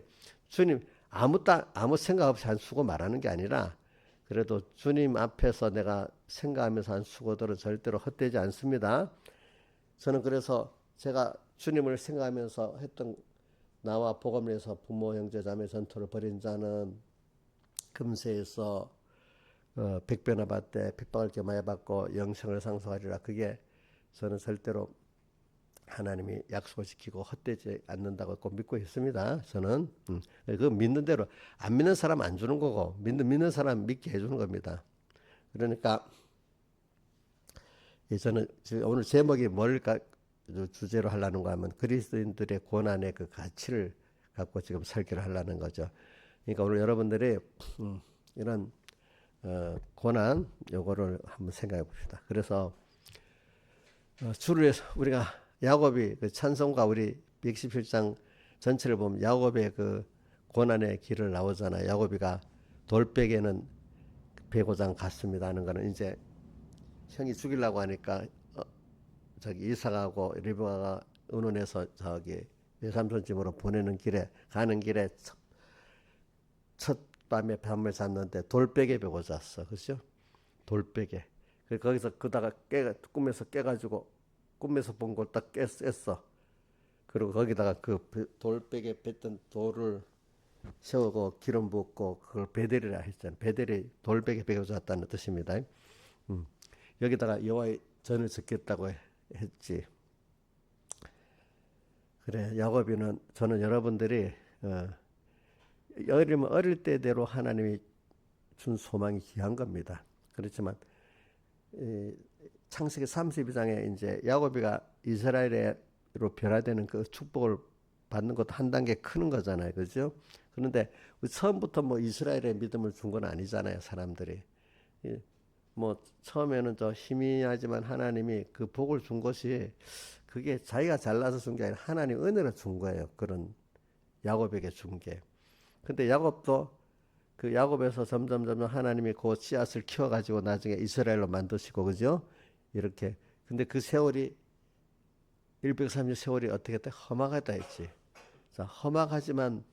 주님 아무 생각 없이 한 수고 말하는 게 아니라 그래도 주님 앞에서 내가 생각하면서 한 수고들은 절대로 헛되지 않습니다. 저는 그래서 제가 주님을 생각하면서 했던 나와 복음을 위해서 부모 형제 자매 전토를 벌인 자는 금세에서 백배나 받되 핍박을 겸하여 받고 영생을 상속하리라. 그게 저는 절대로 하나님이 약속을 지키고 헛되지 않는다고 꼭 믿고 있습니다. 저는 그 믿는 대로 안 믿는 사람 안 주는 거고 믿는 사람 믿게 해주는 겁니다. 그러니까 저는 오늘 제목이 뭘까 주제로 하려는가 하면 그리스도인들의 고난의 그 가치를 갖고 지금 설교를 하려는 거죠. 그러니까 오늘 여러분들이 이런 고난 요거를 한번 생각해 봅시다. 그래서 주를 위해서 우리가 야곱이 그 찬송가 우리 117장 전체를 보면 야곱의 그 고난의 길을 나오잖아요. 야곱이가 돌베개는 베고장 갔습니다 하는 거는 이제 형이 죽이려고 하니까 저기 이삭하고 리브가가 의논해서 저기 외삼촌 집으로 보내는 길에 가는 길에 첫 밤에 밤을 잤는데 돌베개 베고 잤어. 그죠? 돌베개. 거기서 그다가 꿈에서 깨가지고 꿈에서 본 걸 딱 깼어. 그리고 거기다가 그 돌베개 뱉던 돌을 세우고 기름 붓고 그걸 베델이라 했잖아요. 베델이 돌베개 베고 잤다는 뜻입니다. 여기다가 여호와의 전을 짓겠다고 했지. 그래, 야곱이는 저는 여러분들이 어릴 때대로 하나님이 준 소망이 귀한 겁니다. 그렇지만 창세기 32장에 이제 야곱이가 이스라엘로 변화되는 그 축복을 받는 것도 한 단계 크는 거잖아요, 그죠? 그런데 처음부터 뭐 이스라엘의 믿음을 준 건 아니잖아요, 사람들이. 뭐 처음에는 저 희미하지만 하나님이 그 복을 준 것이 그게 자기가 잘나서 준 게 아니라 하나님 은혜로 준 거예요. 그런 야곱에게 준 게. 근데 야곱도 그 야곱에서 점점 하나님이 그 씨앗을 키워가지고 나중에 이스라엘로 만드시고 그죠? 이렇게. 근데 그 세월이 130년 세월이 어떻게 돼? 험악하다 했지. 자, 험악하지만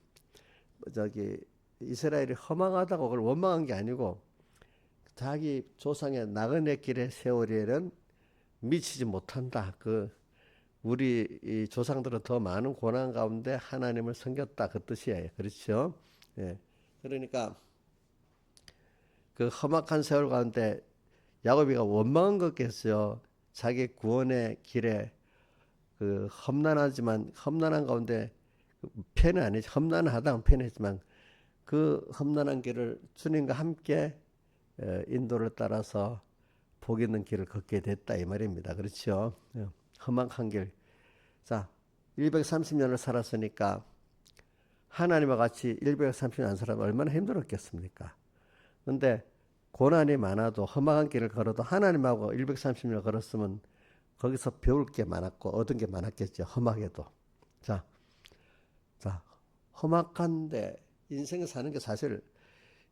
저기 이스라엘이 험악하다고 그걸 원망한 게 아니고 자기 조상의 나그네 길의 세월에는 미치지 못한다. 그 우리 이 조상들은 더 많은 고난 가운데 하나님을 섬겼다 그 뜻이에요. 그렇죠? 예. 그러니까 그 험악한 세월 가운데 야곱이가 원망한 것겠어요. 자기 구원의 길에 그 험난하지만 험난한 가운데 패는 아니지. 험난하다면 패했지만 그 험난한 길을 주님과 함께 인도를 따라서 복 있는 길을 걷게 됐다 이 말입니다. 그렇죠? 험악한 길. 자, 130년을 살았으니까 하나님과 같이 130년 안 살아도 얼마나 힘들었겠습니까? 근데 고난이 많아도 험악한 길을 걸어도 하나님하고 130년을 걸었으면 거기서 배울 게 많았고 얻은 게 많았겠죠. 험하게도. 자, 험악한데 인생을 사는 게 사실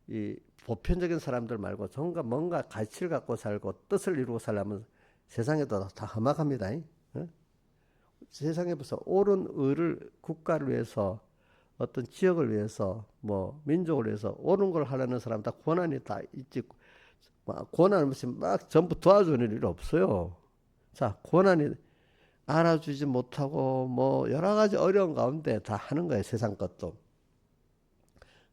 이 보편적인 사람들 말고 뭔가 가치를 갖고 살고 뜻을 이루고 살려면 세상에도 다 험악합니다. 세상에 벌써 옳은 의를 국가를 위해서 어떤 지역을 위해서 뭐 민족을 위해서 옳은 걸 하려는 사람 다 고난이 다 있지. 고난 없이 막 전부 도와주는 일 없어요. 자, 고난이 알아주지 못하고 뭐 여러 가지 어려운 가운데 다 하는 거예요. 세상 것도.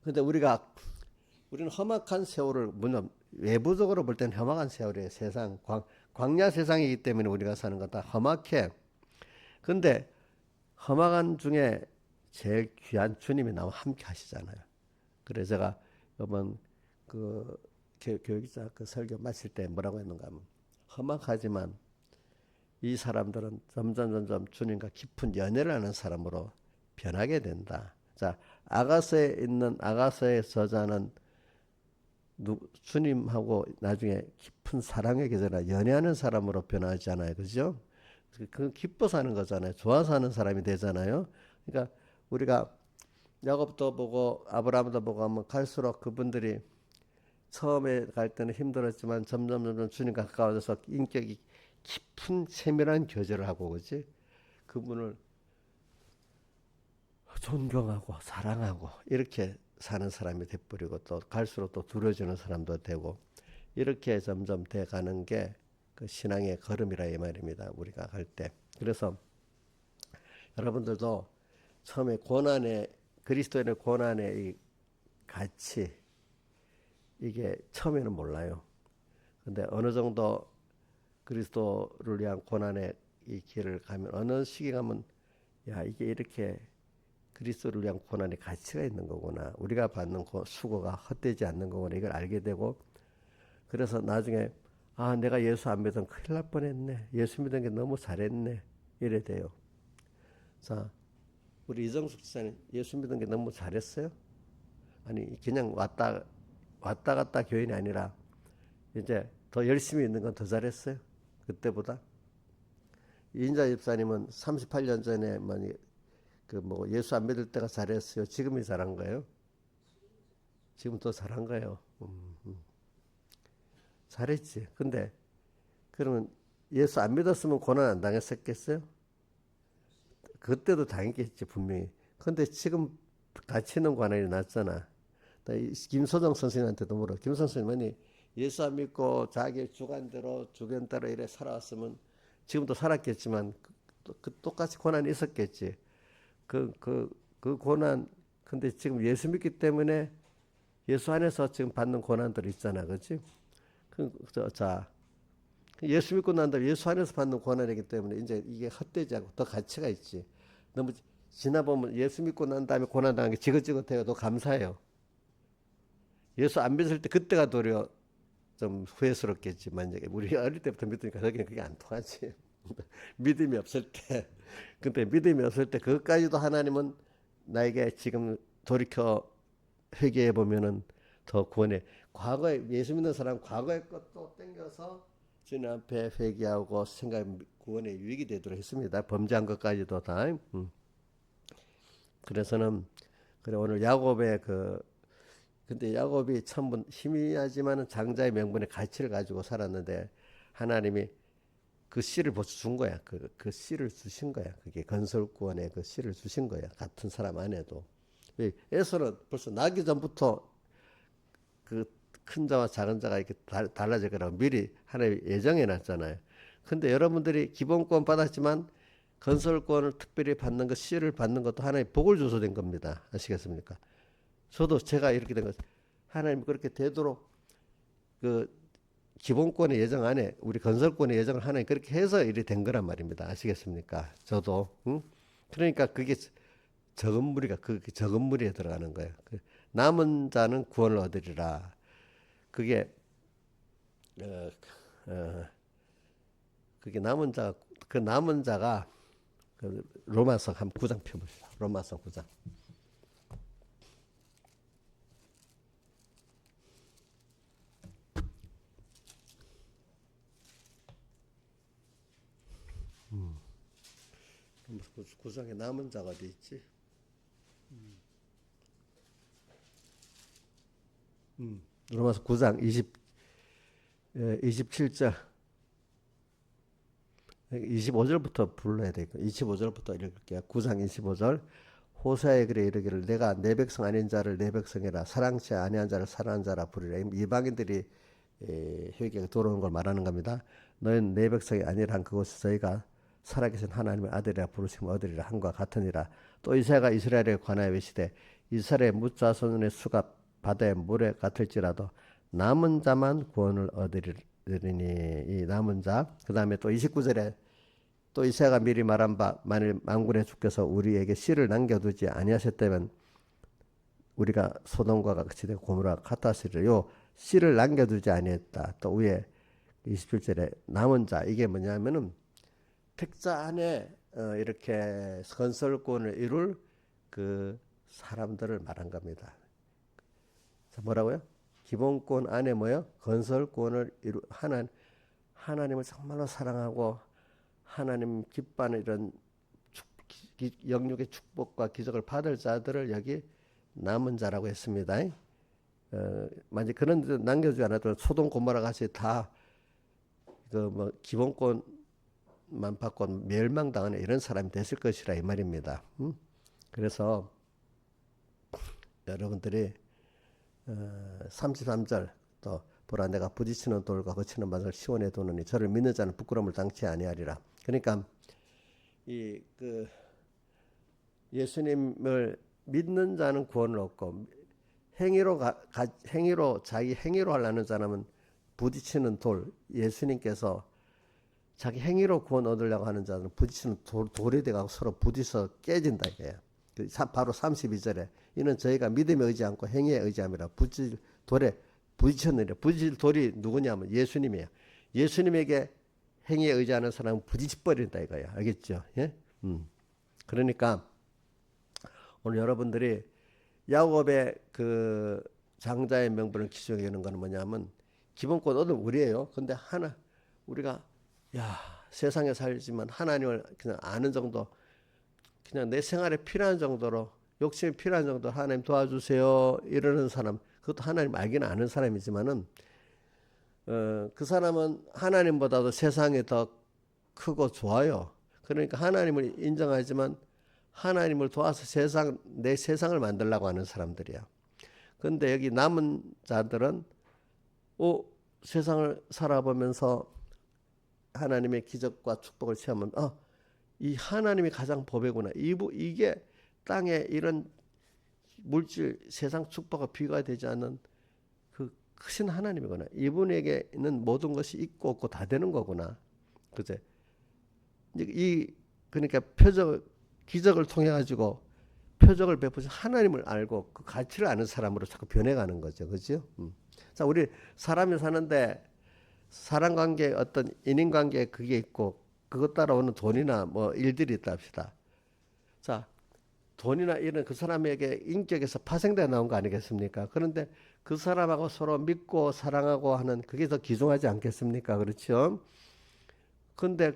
근데 우리는 험악한 세월을 물론 외부적으로 볼 때는 험악한 세월이에요. 세상 광야 세상이기 때문에 우리가 사는 건 다 험악해. 근데 험악한 중에 제일 귀한 주님이 나와 함께 하시잖아요. 그래서 제가 이번 그 교육자 그 설교 마칠 때 뭐라고 했는가 하면 험악하지만 이 사람들은 점점 주님과 깊은 연애를 하는 사람으로 변하게 된다. 자, 아가서에 있는 아가서의 저자는 주님하고 나중에 깊은 사랑의 계절에 연애하는 사람으로 변하잖아요. 그죠? 그 기뻐서 하는 거잖아요. 좋아서 하는 사람이 되잖아요. 그러니까 우리가 야곱도 보고 아브라함도 보고 하면 갈수록 그분들이 처음에 갈 때는 힘들었지만 점점 주님과 가까워져서 인격이 깊은 세밀한 교제를 하고 그지? 그분을 존경하고 사랑하고 이렇게 사는 사람이 돼버리고 또 갈수록 또 두려워지는 사람도 되고 이렇게 점점 돼가는 게 그 신앙의 걸음이라 이 말입니다. 우리가 갈 때. 그래서 여러분들도 처음에 그리스도인의 고난의 이 가치 이게 처음에는 몰라요. 근데 어느 정도 그리스도를 위한 고난의 이 길을 가면 어느 시기 가면 야 이게 이렇게 그리스도를 위한 고난의 가치가 있는 거구나. 우리가 받는 수고가 헛되지 않는 거구나. 이걸 알게 되고 그래서 나중에 아, 내가 예수 안 믿으면 큰일 날 뻔했네. 예수 믿은 게 너무 잘했네. 이래 돼요. 자, 우리 이정숙 집사님 예수 믿은 게 너무 잘했어요? 아니, 그냥 왔다 갔다 교인이 아니라 이제 더 열심히 있는 건 더 잘했어요? 그때보다? 이인자 집사님은 38년 전에 그뭐 예수 안 믿을 때가 잘했어요? 지금이 잘한 거예요? 지금 더 잘한 거예요. 잘했지. 근데 그러면 예수 안 믿었으면 고난 안 당했었겠어요? 그때도 당했겠지 분명히. 근데 지금 다치는 고난이 낫잖아. 김소정 선생님한테도 물어. 김소정 선생님이 예수 안 믿고 자기 주관대로 이래 살아왔으면 지금도 살았겠지만 똑같이 고난이 있었겠지. 그 고난, 근데 지금 예수 믿기 때문에 예수 안에서 지금 받는 고난들 있잖아. 그렇지? 자, 예수 믿고 난 다음에 예수 안에서 받는 고난이기 때문에 이제 이게 헛되지 않고 더 가치가 있지. 너무 지나보면 예수 믿고 난 다음에 고난 당한 게 지긋지긋해요. 더 감사해요. 예수 안 믿을 때 그때가 도리어 좀 후회스럽겠지. 만약에 우리 어릴 때부터 믿으니까 그게 안 통하지. 믿음이 없을 때. 근데 믿음이 없을 때 그것까지도 하나님은 나에게 지금 돌이켜 회개해 보면은 더 구원해. 과거에 예수 믿는 사람 과거의 것도 땡겨서 주님 앞에 회개하고 생각 구원의 유익이 되도록 했습니다. 범죄한 것까지도 다. 그래서는 그래 오늘 야곱의 근데 야곱이 참 희미하지만은 장자의 명분의 가치를 가지고 살았는데 하나님이 그 씨를 벌써 준 거야. 그 씨를 주신 거야. 그게 건설구원의 그 씨를 주신 거야. 같은 사람 안에도. 에서는 벌써 나기 전부터 그 큰 자와 작은 자가 이렇게 달라질 거라고 미리 하나님이 예정해 놨잖아요. 근데 여러분들이 기본권 받았지만 건설권을 특별히 받는 것, 씨를 받는 것도 하나님 복을 줘서 된 겁니다. 아시겠습니까? 저도 제가 이렇게 된 것, 하나님 그렇게 되도록 그 기본권의 예정 안에 우리 건설권의 예정을 하나님 그렇게 해서 이리 된 거란 말입니다. 아시겠습니까? 저도. 응? 그러니까 그게 적은 무리가 그 적은 무리에 들어가는 거예요. 남은 자는 구원을 얻으리라. 그게 어, 어, 그게 남은 자가 그 로마서 한 9장 펴보시죠. 로마서 9장. 구장에 남은 자가 어디 있지? 로마서 9장 27절 25절부터 불러야 되고 25절부터 읽을게요. 9장 25절 호세아에 그래 이르기를 내가 내 백성 아닌 자를 내 백성이라 사랑치 아니한 자를 사랑한 자라 부르라. 이방인들이 회개가 돌아오는 걸 말하는 겁니다. 너희는 내 백성이 아니라 한 그곳에서 저희가 살아계신 하나님의 아들이라 부르심을 얻으리라 한과 같으니라. 또 이사야가 이스라엘에 관하여 외치되 이스라엘의 뭇자손의 수가 바다의 모래 같을지라도 남은 자만 구원을 얻으리니. 이 남은 자. 그 다음에 또 29절에 또 이사야가 미리 말한 바 만일 만군의 주께서 우리에게 씨를 남겨두지 아니하셨다면 우리가 소돔과 같이 되고 고모라 같았으리라. 요 씨를 남겨두지 아니했다. 또 위에 27절에 남은 자. 이게 뭐냐면은 택자 안에 이렇게 건설권을 이룰 그 사람들을 말한 겁니다. 자, 뭐라고요? 기본권 안에 뭐요? 건설권을 하나님을 정말로 사랑하고 하나님 기뻐하는 이런 영육의 축복과 기적을 받을 자들을 여기 남은 자라고 했습니다. 만약 그런 데 남겨주지 않았더면 소돔 고모라 같이 다 그 뭐 기본권만 받고 멸망당하는 이런 사람이 됐을 것이라 이 말입니다. 그래서 여러분들이 33절 또 보라 내가 부딪히는 돌과 거치는 바을 시온에 두느니 저를 믿는 자는 부끄러움을 당치 아니하리라. 그러니까 예수님을 믿는 자는 구원을 얻고 자기 행위로 하려는 사람은 부딪히는 돌, 예수님께서 자기 행위로 구원 얻으려고 하는 자는 부딪히는 돌이 돼가고 서로 부딪혀 깨진다 이거예요. 바로 32절에 이는 저희가 믿음에 의지 않고 행위에 의지함이라. 돌에 부딪혔느니라. 부딪힐 돌이 누구냐면 예수님이에요. 예수님에게 행위에 의지하는 사람은 부딪혀 버린다 이거야. 알겠죠? 예? 그러니까 오늘 여러분들이 야곱의 그 장자의 명분을 기술하는 거는 뭐냐면 기본권은 우리예요. 근데 하나 우리가 야 세상에 살지만 하나님을 그냥 아는 정도, 그냥 내 생활에 필요한 정도로, 욕심이 필요한 정도 하나님 도와주세요 이러는 사람, 그것도 하나님 알기는 아는 사람이지만은 그 사람은 하나님보다도 세상이 더 크고 좋아요. 그러니까 하나님을 인정하지만 하나님을 도와서 내 세상을 만들려고 하는 사람들이야. 근데 여기 남은 자들은 세상을 살아보면서 하나님의 기적과 축복을 체험하면 이 하나님이 가장 보배구나. 이게 땅에 이런 물질 세상 축복과 비교가 되지 않는 그 크신 하나님이구나. 이분에게는 모든 것이 있고 없고 다 되는 거구나. 그제? 그러니까 기적을 통해 가지고 표적을 베푸신 하나님을 알고 그 가치를 아는 사람으로 자꾸 변해가는 거죠. 그죠? 자, 우리 사람이 사는데 사람 관계, 어떤 인인 관계 그게 있고 그것 따라오는 돈이나 뭐 일들이 있다 합시다. 자, 돈이나 이런 그 사람에게 인격에서 파생되어 나온 거 아니겠습니까? 그런데 그 사람하고 서로 믿고 사랑하고 하는 그게 더 귀중하지 않겠습니까? 그렇죠? 근데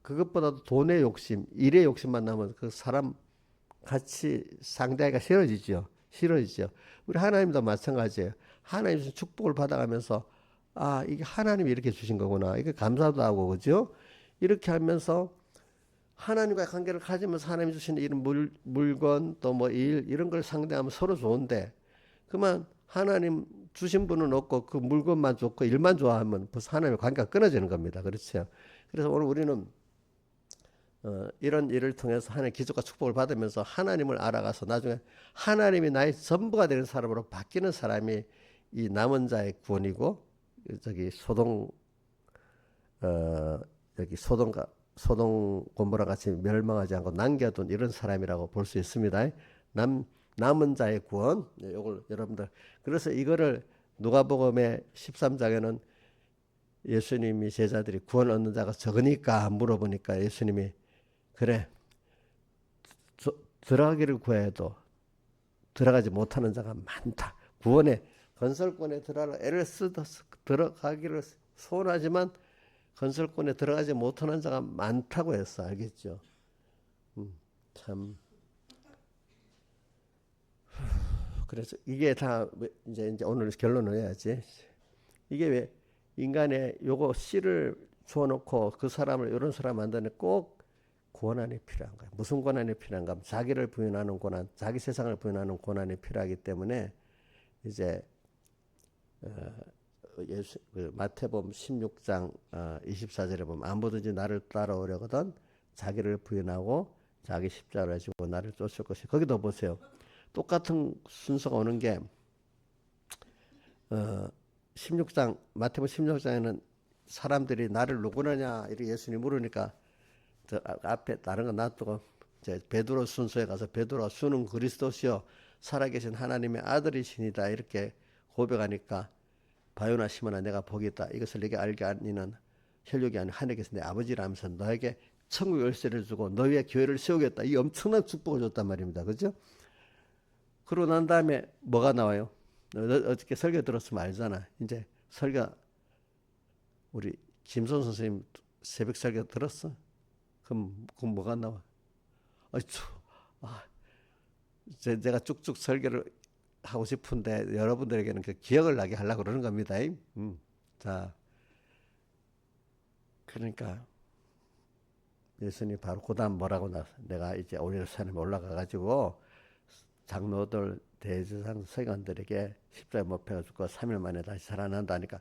그것보다도 돈의 욕심, 일의 욕심만 나면 그 사람 같이 상대하기가 싫어지죠. 싫어지죠. 우리 하나님도 마찬가지예요. 하나님께서 축복을 받아가면서 이게 하나님이 이렇게 주신 거구나. 이게 감사도 하고 그죠? 이렇게 하면서 하나님과의 관계를 가지면서 하나님이 주신 이런 물건 또 뭐 일 이런 걸 상대하면 서로 좋은데 그만 하나님 주신 분은 없고 그 물건만 좋고 일만 좋아하면 벌써 하나님의 관계가 끊어지는 겁니다. 그렇죠? 그래서 오늘 우리는 이런 일을 통해서 하나님의 기적과 축복을 받으면서 하나님을 알아가서 나중에 하나님이 나의 전부가 되는 사람으로 바뀌는 사람이 이 남은 자의 구원이고, 저기 소동 고모라 같이 멸망하지 않고 남겨둔 이런 사람이라고 볼 수 있습니다. 남은 자의 구원. 이걸 여러분들, 그래서 이거를 누가복음의 13장에는 예수님이 제자들이 구원 얻는 자가 적으니까 물어보니까 예수님이 그래 들어가기를 구해도 들어가지 못하는 자가 많다. 구원의 건설권에 애를 들어가기를 소원하지만 건설권에 들어가지 못하는 자가 많다고 했어. 알겠죠? 참. 그래서 이게 다 이제 오늘 결론을 해야지. 이게 왜 인간의 요거 씨를 주워놓고 그 사람을 이런 사람 만드는 꼭 고난이 필요한 거야. 무슨 고난이 필요한가 하면 자기를 부인하는 고난, 자기 세상을 부인하는 고난이 필요하기 때문에 이제 마태복음 16장 24절에 보면 아무든지 나를 따라오려거든 자기를 부인하고 자기 십자가를 지고 나를 쫓을 것이. 거기도 보세요. 똑같은 순서가 오는 게 16장 마태복음 16장에는 사람들이 나를 누구느냐 이렇게 예수님이 물으니까 저 앞에 다른 거 놔두고 이제 베드로 순서에 가서 베드로가 주는 그리스도시요 살아계신 하나님의 아들이시니다 이렇게 고백하니까 바요나 시몬아 내가 복이 있다. 이것을 네게 알게 아니는 혈육이 아닌 하늘께서 내 아버지라면서 너에게 천국 열쇠를 주고 너 위에 교회를 세우겠다. 이 엄청난 축복을 줬단 말입니다. 그죠? 그러고 난 다음에 뭐가 나와요? 어저께 설교 들었으면 알잖아. 이제 설교 우리 김선 선생님 새벽 설교 들었어? 그럼 뭐가 나와? 제가 쭉쭉 설교를 하고 싶은데 여러분들에게는 그 기억을 나게 하려고 그러는 겁니다. 자, 그러니까 예수님 바로 그 다음 뭐라고 내가 이제 올리브산에 올라가가지고 장로들 대제사장 서기관들에게 십자가에 못 박아 죽고 3일 만에 다시 살아난다니까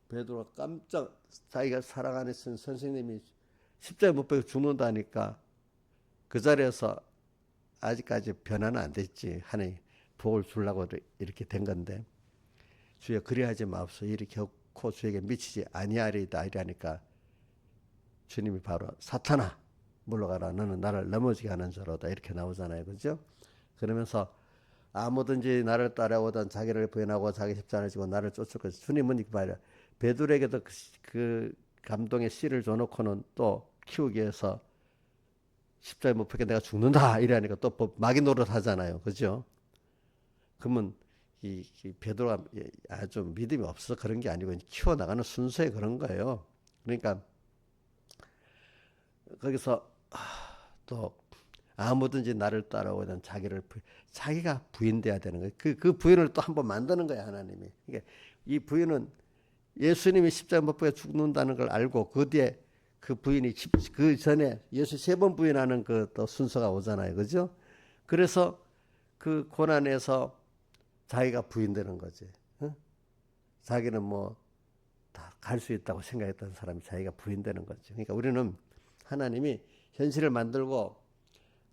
베드로가 깜짝, 자기가 사랑하는 선생님이 십자가에 못 박아 죽는다니까 그 자리에서 아직까지 변화는 안 됐지. 하나님 복을 주려고 이렇게 된 건데 주여 그리하지 마옵소서 이리 결코 주에게 미치지 아니하리이다 이러니까 주님이 바로 사탄아 물러가라 너는 나를 넘어지게 하는 자로다 이렇게 나오잖아요. 그죠? 그러면서 아무든지 나를 따라오던 자기를 부인하고 자기 십자가를 지고 나를 쫓을 것이 주님은 이렇게 말이야. 베드로에게도 그 감동의 씨를 줘놓고는 또 키우기 위해서 십자가에 못 박혀 내가 죽는다 이러니까 또 마귀 노릇 하잖아요. 그죠? 그러면 이 베드로가 아주 믿음이 없어서 그런 게 아니고 키워나가는 순서에 그런 거예요. 그러니까 거기서 또 아무든지 나를 따라오든 자기가 부인돼야 되는 거예요. 그 부인을 또 한번 만드는 거예요, 하나님이. 그러니까 이 부인은 예수님이 십자가 못 박혀 죽는다는 걸 알고 그 뒤에 그 부인이 그 전에 예수 3번 부인하는 그 또 순서가 오잖아요, 그죠? 그래서 그 고난에서 자기가 부인되는 거지. 어? 자기는 뭐 다 갈 수 있다고 생각했던 사람이 자기가 부인되는 거죠. 그러니까 우리는 하나님이 현실을 만들고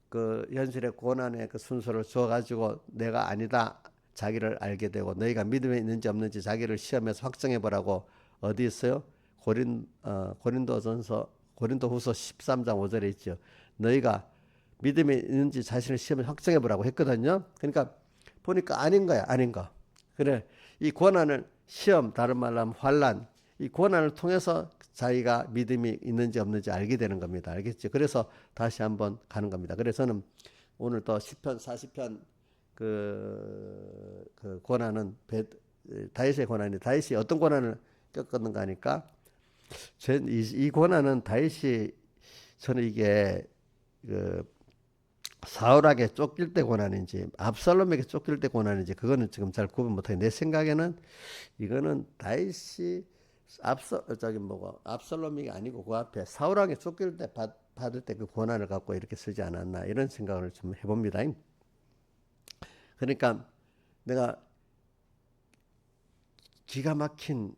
그 현실의 고난의 그 순서를 줘가지고 내가 아니다 자기를 알게 되고 너희가 믿음에 있는지 없는지 자기를 시험해서 확정해 보라고 어디 있어요? 고린도후서 13장 5절에 있죠. 너희가 믿음에 있는지 자신을 시험해서 확정해 보라고 했거든요. 그러니까 보니까 아닌 거야, 아닌 거. 그래, 이 고난을 시험, 다른 말로 하면 환난, 이 고난을 통해서 자기가 믿음이 있는지 없는지 알게 되는 겁니다. 알겠죠? 그래서 다시 한번 가는 겁니다. 그래서 저는 오늘 또 시편 40편 그 고난은 다윗의 고난이 다윗이 어떤 고난을 겪었는가 하니까 이 고난은 다윗이 저는 이게 그 사울에게 쫓길 때 고난인지 압살롬에게 쫓길 때 고난인지 그거는 지금 잘 구분 못하게 내 생각에는 이거는 다윗이 압살롬이 아니고 그 앞에 사울에게 쫓길 때 받을 때 그 고난을 갖고 이렇게 쓰지 않았나 이런 생각을 좀 해봅니다. 그러니까 내가 기가 막힌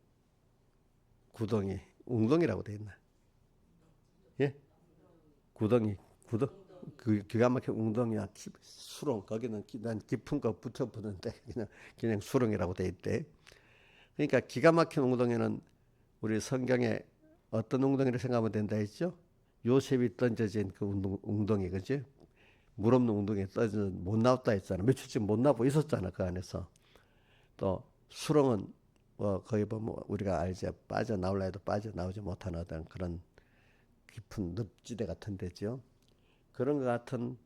구덩이 웅덩이라고 돼 있나? 예? 구덩이 그 기가 막힌 웅덩이야 수렁 거기는 난 깊은 거 붙어보는데 그냥 수렁이라고 돼 있대. 그러니까 기가 막힌 웅덩이는 우리 성경에 어떤 웅덩이를 생각하면 된다 했죠? 요셉이 던져진 그 웅덩이 그지? 물 없는 웅덩이에 떠져 못 나왔다 했잖아. 며칠쯤 못 나고 있었잖아 그 안에서. 또 수렁은 뭐 거의 보면 우리가 알죠. 빠져나올라 해도 빠져나오지 못하는 어떤 그런 깊은 늪지대 같은 데죠. 그런 것 같은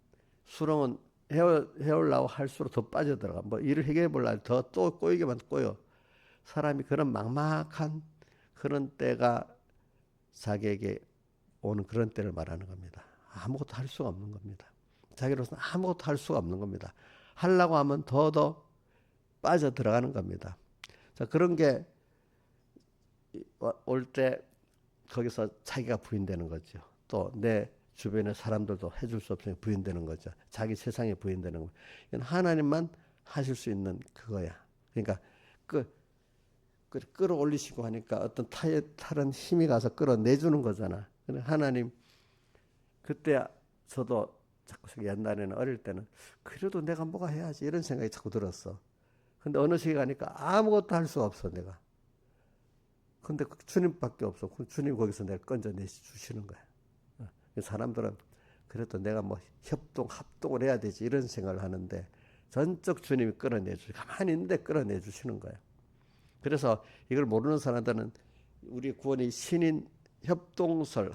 수렁은 헤어려고 할수록 더 빠져들어가. 뭐 일을 해결해 보려고 더 또 꼬이게만 꼬여. 사람이 그런 막막한 그런 때가 자기에게 오는 그런 때를 말하는 겁니다. 아무것도 할 수가 없는 겁니다. 자기로서는 아무것도 할 수가 없는 겁니다. 하려고 하면 더 빠져 들어가는 겁니다. 자, 그런 게 올 때 거기서 자기가 부인되는 거죠. 또 내 주변의 사람들도 해줄 수 없으니 부인되는 거죠. 자기 세상에 부인되는 거. 이건 하나님만 하실 수 있는 그거야. 그러니까 끌어올리시고 하니까 어떤 다른 힘이 가서 끌어내주는 거잖아. 하나님 그때 저도 자꾸 옛날에는 어릴 때는 그래도 내가 뭐가 해야지 이런 생각이 자꾸 들었어. 근데 어느 시기 가니까 아무것도 할 수가 없어 내가. 근데 주님밖에 없어. 주님 거기서 내가 건져내 주시는 거야. 사람들은 그래도 내가 뭐 합동을 해야 되지 이런 생각을 하는데 전적 주님이 끌어내 주시. 가만히 있는데 끌어내 주시는 거야. 그래서 이걸 모르는 사람들은 우리 구원이 신인 합동설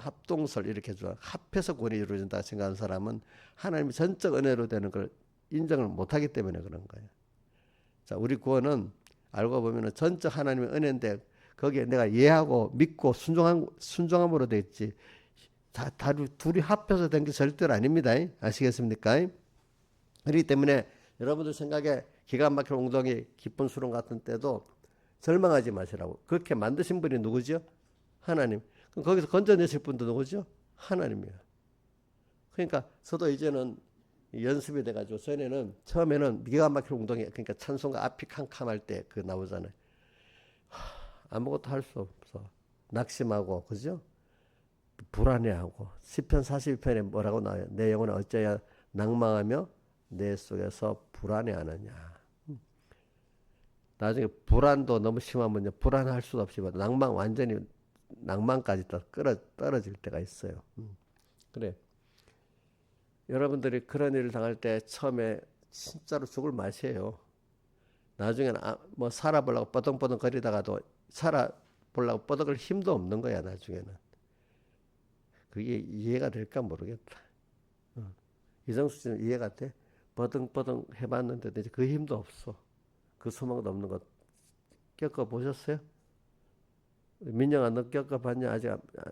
이렇게 줘. 합해서 구원이 이루어진다 생각하는 사람은 하나님이 전적 은혜로 되는 걸 인정을 못하기 때문에 그런 거예요. 자, 우리 구원은 알고 보면은 전적 하나님의 은혜인데 거기에 내가 이해하고 믿고 순종함으로 돼 있지. 둘이 합해서 된 게 절대로 아닙니다. 아시겠습니까? 그렇기 때문에 여러분들 생각에 기가 막힌 웅덩이 깊은 수렁 같은 때도 절망하지 마시라고. 그렇게 만드신 분이 누구죠? 하나님. 그럼 거기서 건져내실 분도 누구죠? 하나님이에요. 그러니까 저도 이제는 연습이 돼가지고 전에는 처음에는 기가 막힌 웅덩이 그러니까 찬송가 앞이 캄캄할 때 그 나오잖아요. 아무것도 할 수 없어. 낙심하고 그죠? 불안해하고 시편 42편에 뭐라고 나와요? 내 영혼은 어찌하여 낭망하며 내 속에서 불안해하느냐. 나중에 불안도 너무 심하면 불안할 수도 없이 완전히 낭만까지 떨어질 때가 있어요. 그래. 여러분들이 그런 일을 당할 때 처음에 진짜로 죽을 맛이에요. 나중에는 뭐 살아보려고 뻐덩뻐덩 거리다가도 보려고 뻗어갈 힘도 없는 거야 나중에는. 그게 이해가 될까 모르겠다. 이정수 씨는 이해가 돼? 버등버등 해봤는데 이제 그 힘도 없어. 그 소망도 없는 거 겪어보셨어요? 민영아 너 겪어봤냐?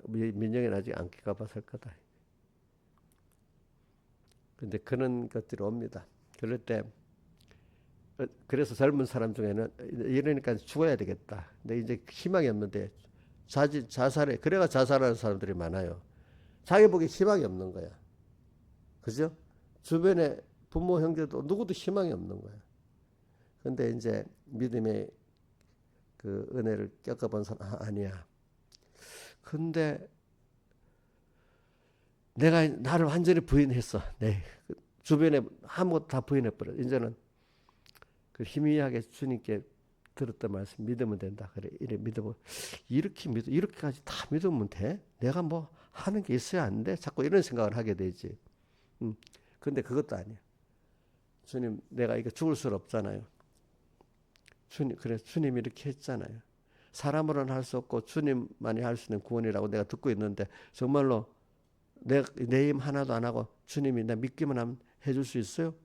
민영이는 아직 안 겪어봤을 거다. 근데 그런 것들이 옵니다. 그럴 때 그래서 젊은 사람 중에는 이러니까 죽어야 되겠다. 근데 이제 희망이 없는데 자살해. 그래가 자살하는 사람들이 많아요. 자기 보기 희망이 없는 거야. 그죠? 주변에 부모 형제도 누구도 희망이 없는 거야. 근데 이제 믿음의 그 은혜를 겪어본 사람 아니야. 근데 내가 나를 완전히 부인했어. 네. 주변에 아무것도 다 부인해버려. 이제는 그 희미하게 주님께 들었던 말씀 믿으면 된다. 그래 이래 믿으면 이렇게까지 다 믿으면 돼? 내가 뭐 하는 게 있어야 안 돼? 자꾸 이런 생각을 하게 되지. 근데 그것도 아니야. 주님 내가 이거 죽을 수 없잖아요. 주님이 이렇게 했잖아요. 사람으로는 할 수 없고 주님만이 할 수 있는 구원이라고 내가 듣고 있는데 정말로 내 힘 하나도 안 하고 주님이 나 믿기만 하면 해줄 수 있어요?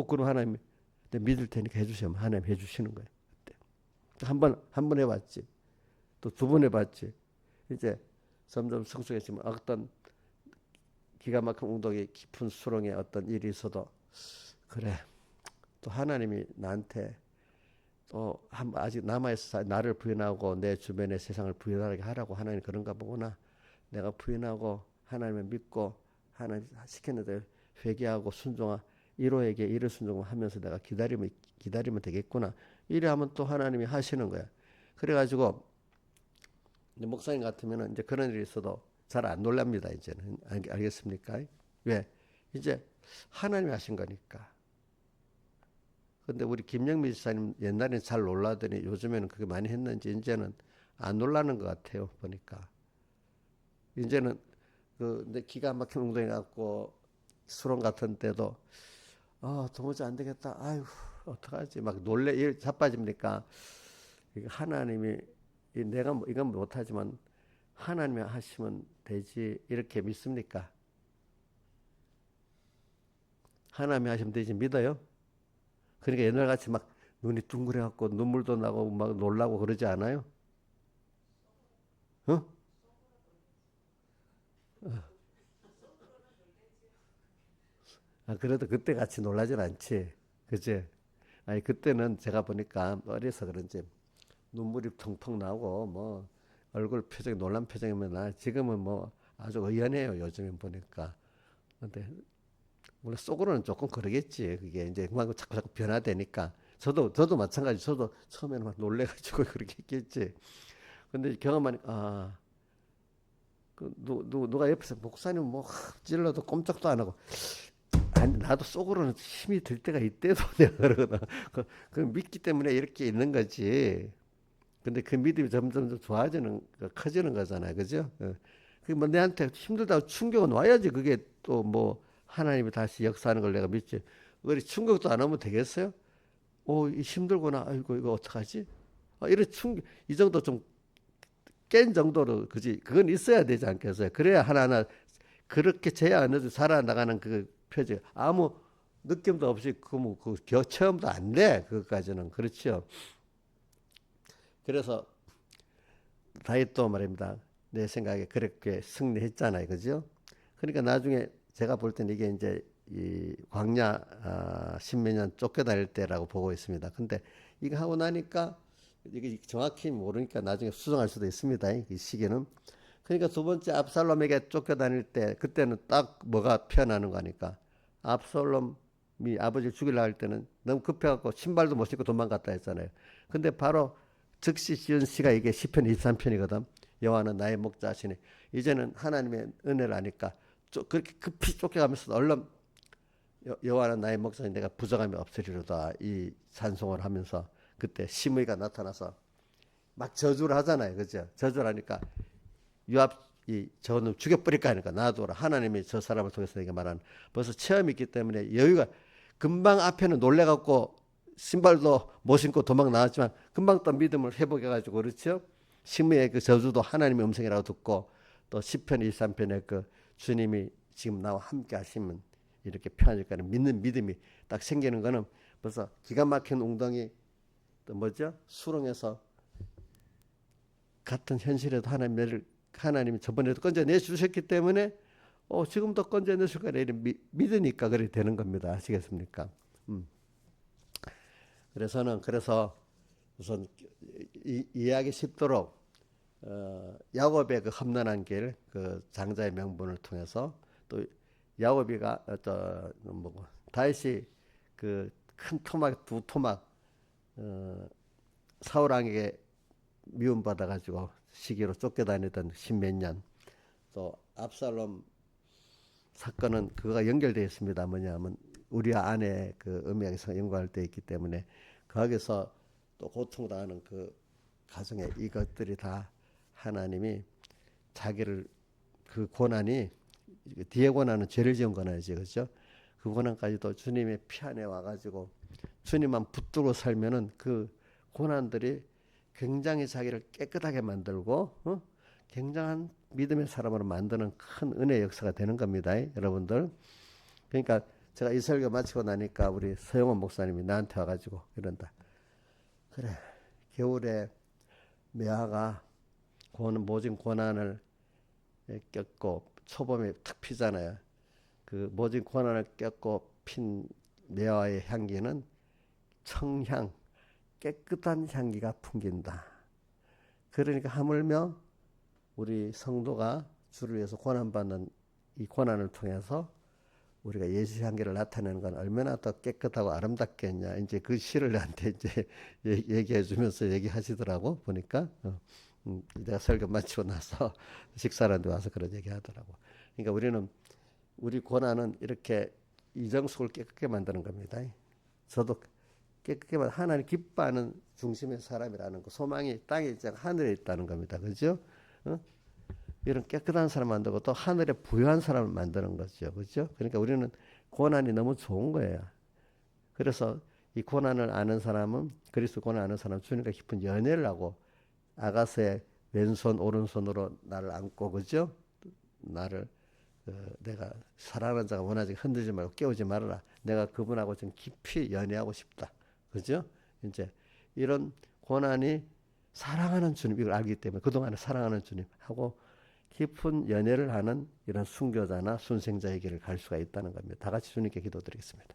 그럼 하나님이 내 믿을 테니까 해주시면 하나님 해주시는 거예요. 한 번 해봤지. 또 두 번 해봤지. 이제 점점 성숙해지면 어떤 기가 막힌 웅덩이 깊은 수렁에 어떤 일이 있어도 그래. 또 하나님이 나한테 또 아직 남아있어 나를 부인하고 내 주변의 세상을 부인하게 하라고 하나님 그런가 보구나. 내가 부인하고 하나님을 믿고 하나님 시키는 대로 회개하고 순종하 1호에게 1호 순종하면서 내가 기다리면 되겠구나. 이래 하면 또 하나님이 하시는 거야. 그래가지고 목사님 같으면 이제 그런 일이 있어도 잘 안 놀랍니다. 이제는 알겠습니까? 왜? 이제 하나님이 하신 거니까. 근데 우리 김영미 지사님 옛날에는 잘 놀라더니 요즘에는 그게 많이 했는지 이제는 안 놀라는 것 같아요. 보니까 이제는 내 기가 막힌 웅덩이 갖고 수렁 같은 때도 도무지 안 되겠다. 아유 어떡하지? 막 자빠집니까? 하나님이 내가 이건 못하지만 하나님이 하시면 되지 이렇게 믿습니까? 하나님이 하시면 되지 믿어요? 그러니까 옛날같이 막 눈이 둥그래갖고 눈물도 나고 막 놀라고 그러지 않아요? 어? 그래도 그때 같이 놀라진 않지. 그치? 아니, 그때는 제가 보니까 어려서 그런지 눈물이 펑펑 나고 뭐 얼굴 표정이 놀란 표정이면 지금은 뭐 아주 의연해요. 요즘엔 보니까. 근데 물론 속으로는 조금 그러겠지. 그게 이제 그만 자꾸 변화되니까. 저도 마찬가지. 저도 처음에는 막 놀래가지고 그렇게 했겠지. 근데 경험하니까 누가 옆에서 목사님 뭐 찔러도 꼼짝도 안 하고 아니 나도 속으로는 힘이 들 때가 이때도 내가 그러거든. 그 믿기 때문에 이렇게 있는 거지. 근데 그 믿음이 점점 좋아지는 커지는 거잖아요, 그죠? 그게 뭐 내한테 힘들다고 충격은 와야지. 그게 또 뭐 하나님이 다시 역사하는 걸 내가 믿지. 우리 충격도 안 오면 되겠어요? 힘들구나. 아이고 이거 어떡하지? 이런 이 정도 좀 깬 정도로 그지. 그건 있어야 되지 않겠어요? 그래야 하나하나 그렇게 제야 안해도 살아나가는 그 표지. 아무 느낌도 없이 체험도 안 돼. 그것까지는 그렇죠. 그래서 다윗도 말입니다. 내 생각에 그렇게 승리했잖아요, 그죠? 그러니까 나중에 제가 볼 때는 이게 이제 이 광야 십몇 년 쫓겨다닐 때라고 보고 있습니다. 근데 이거 하고 나니까 이게 정확히 모르니까 나중에 수정할 수도 있습니다. 이 시기는. 그러니까 두 번째 압살롬에게 쫓겨다닐 때 그때는 딱 뭐가 피어나는 거니까 압살롬이 아버지를 죽이려고 할 때는 너무 급해갖고 신발도 못 신고 도망갔다 했잖아요. 근데 바로 즉시 지은 시가 이게 시편 23편이거든. 여호와는 나의 목자시니 이제는 하나님의 은혜를 아니까 그렇게 급히 쫓겨가면서 얼른 여호와는 나의 목자시니 내가 부정함이 없으리로다 이 찬송을 하면서 그때 심의가 나타나서 막 저주를 하잖아요. 그죠? 저주를 하니까 저는 죽여버릴까 하니까 놔둬라. 하나님이 저 사람을 통해서 내게 말하는 벌써 체험이 있기 때문에 여유가 금방 앞에는 놀래갖고 신발도 못 신고 도망 나왔지만 금방 또 믿음을 회복해가지고 그렇죠. 식물의 그 저주도 하나님의 음성이라고 듣고 또 시편 23편에 그 주님이 지금 나와 함께 하시면 이렇게 편해질 거는 믿는 믿음이 딱 생기는 거는 벌써 기가 막힌 웅덩이 또 뭐죠? 수렁에서 같은 현실에도 하나님이 저번에도 건져내 주셨기 때문에 지금도 건져내실 거라 믿으니까 그래 되는 겁니다. 아시겠습니까? 그래서 우선 이해하기 쉽도록 야곱의 그 험난한 길, 그 장자의 명분을 통해서 또 야곱이가 다윗이 그 큰 토막 두 토막 사울 왕에게 미움받아 가지고 시기로 쫓겨다니던 십몇 년, 또 압살롬 사건은 그거가 연결되어 있습니다. 뭐냐면 우리와 아내 그 음양에서 연관되어 있기 때문에 거기서 또 고통당하는 그 가정에 이것들이 다 하나님이 자기를 그 고난이 뒤에 고난은 죄를 지은 고난이지, 그렇죠? 그 고난까지도 주님의 피 안에 와가지고 주님만 붙들고 살면은 그 고난들이 굉장히 자기를 깨끗하게 만들고 굉장한 믿음의 사람으로 만드는 큰 은혜의 역사가 되는 겁니다, 여러분들. 그러니까 제가 이 설교 마치고 나니까 우리 서영원 목사님이 나한테 와가지고 이런다. 그래, 겨울에 매화가 모진 고난을 겪고 초봄에 탁 피잖아요. 그 모진 고난을 겪고 핀 매화의 향기는 청향, 깨끗한 향기가 풍긴다. 그러니까 하물며 우리 성도가 주를 위해서 고난받는 이 고난을 통해서 우리가 예수 향기를 나타내는 건 얼마나 더 깨끗하고 아름답겠냐. 이제 그 시를 나한테 이제 얘기해 주면서 얘기하시더라고, 보니까. 내가 설교 마치고 나서 식사하는데 와서 그런 얘기 하더라고. 그러니까 우리 고난은 이렇게 이정숙을 깨끗게 만드는 겁니다. 저도 깨끗게 하나님 기뻐하는 중심의 사람이라는 거, 소망이 땅에 있지 않고 하늘에 있다는 겁니다. 그죠? 이런 깨끗한 사람 만들고 또 하늘에 부유한 사람을 만드는 거죠. 그죠? 그러니까 우리는 고난이 너무 좋은 거예요. 그래서 이 고난을 아는 사람은, 그리스도 고난을 아는 사람은 주님과 깊은 연애를 하고 아가서의 왼손 오른손으로 나를 안고, 그죠? 나를 내가 사랑하는 자가 원하지 흔들지 말고 깨우지 말아라. 내가 그분하고 좀 깊이 연애하고 싶다. 그죠? 이제 이런 고난이 사랑하는 주님, 이걸 알기 때문에 그동안에 사랑하는 주님하고 깊은 연애를 하는 이런 순교자나 순생자의 길을 갈 수가 있다는 겁니다. 다 같이 주님께 기도드리겠습니다.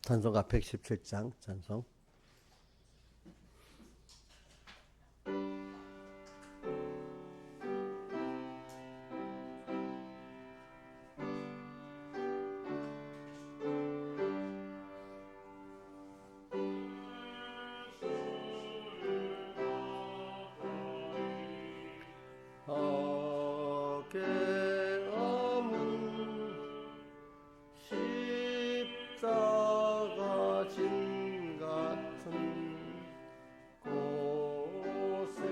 찬송가 117장 찬송. 십자가 진 같은 고생이라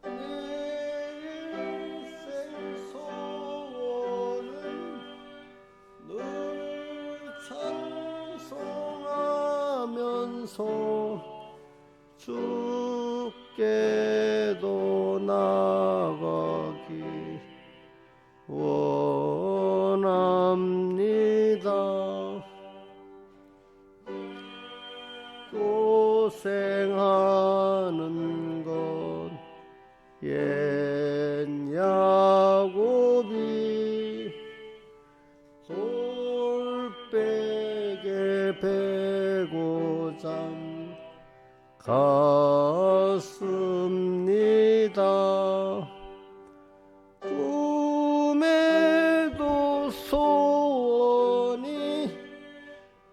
내 일생 소원은 늘 찬송하면서 주께도 나가기 원합니다. 또 가는 것 옛 야곱이 돌베개 베고 잠 갔습니다. 꿈에도 소원이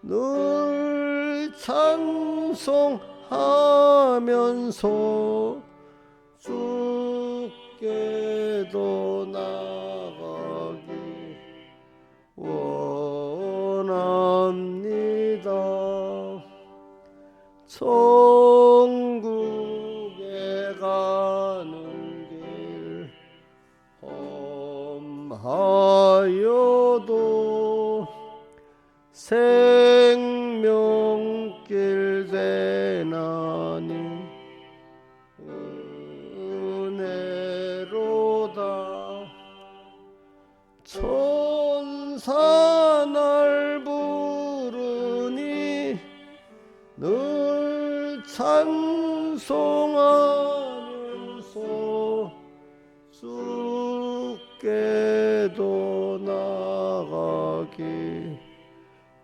늘 찬송하면서 주께도 나가기 원합니다. 천국에 가는 길 험하여도 생명길 되나니 은혜로다. 천사 날 부르니 늘 찬송하면서 주께도 나가기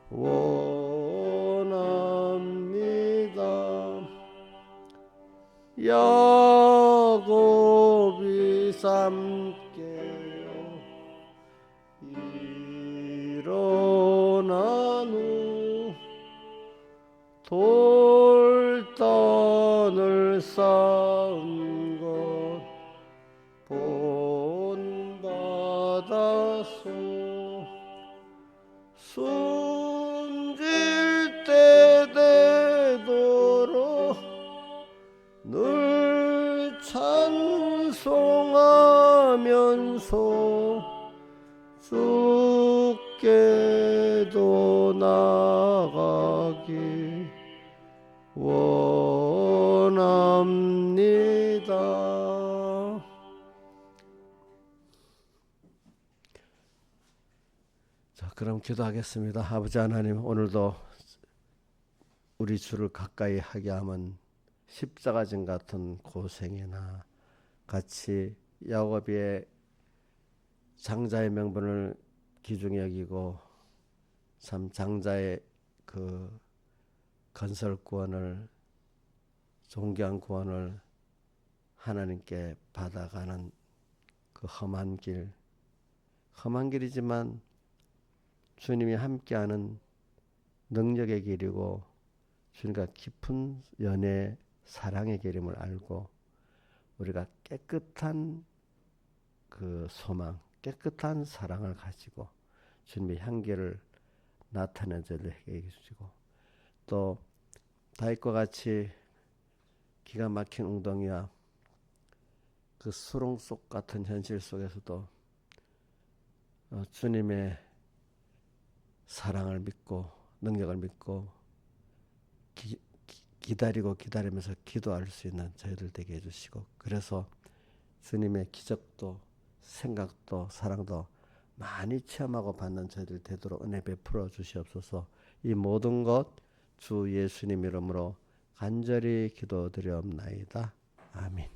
원합니다. 야곱이 삼께요 일어난 후 돌단을 쌓은 것 본받아서 숨질 때 되도록 늘 찬송하면서 주께도 나가기 원합니다. 자, 그럼 기도하겠습니다. 아버지 하나님, 오늘도 우리 주를 가까이 하게 하면 십자가진 같은 고생이나 같이 야곱의 장자의 명분을 귀중히 여기고 참 장자의 그 건설 구원을, 존귀한 구원을 하나님께 받아가는 그 험한 길이지만 주님이 함께하는 능력의 길이고 주님과 깊은 연애 사랑의 길임을 알고 우리가 깨끗한 그 소망, 깨끗한 사랑을 가지고 주님의 향기를 나타내 저희에게 주시고, 또 다윗과 같이 기가 막힌 웅덩이와 그 수렁 속 같은 현실 속에서도 주님의 사랑을 믿고 능력을 믿고 기다리면서 기도할 수 있는 저희들 되게 해주시고, 그래서 주님의 기적도 생각도 사랑도 많이 체험하고 받는 저희들 되도록 은혜 베풀어 주시옵소서. 이 모든 것 주 예수님 이름으로 간절히 기도드리옵나이다. 아멘.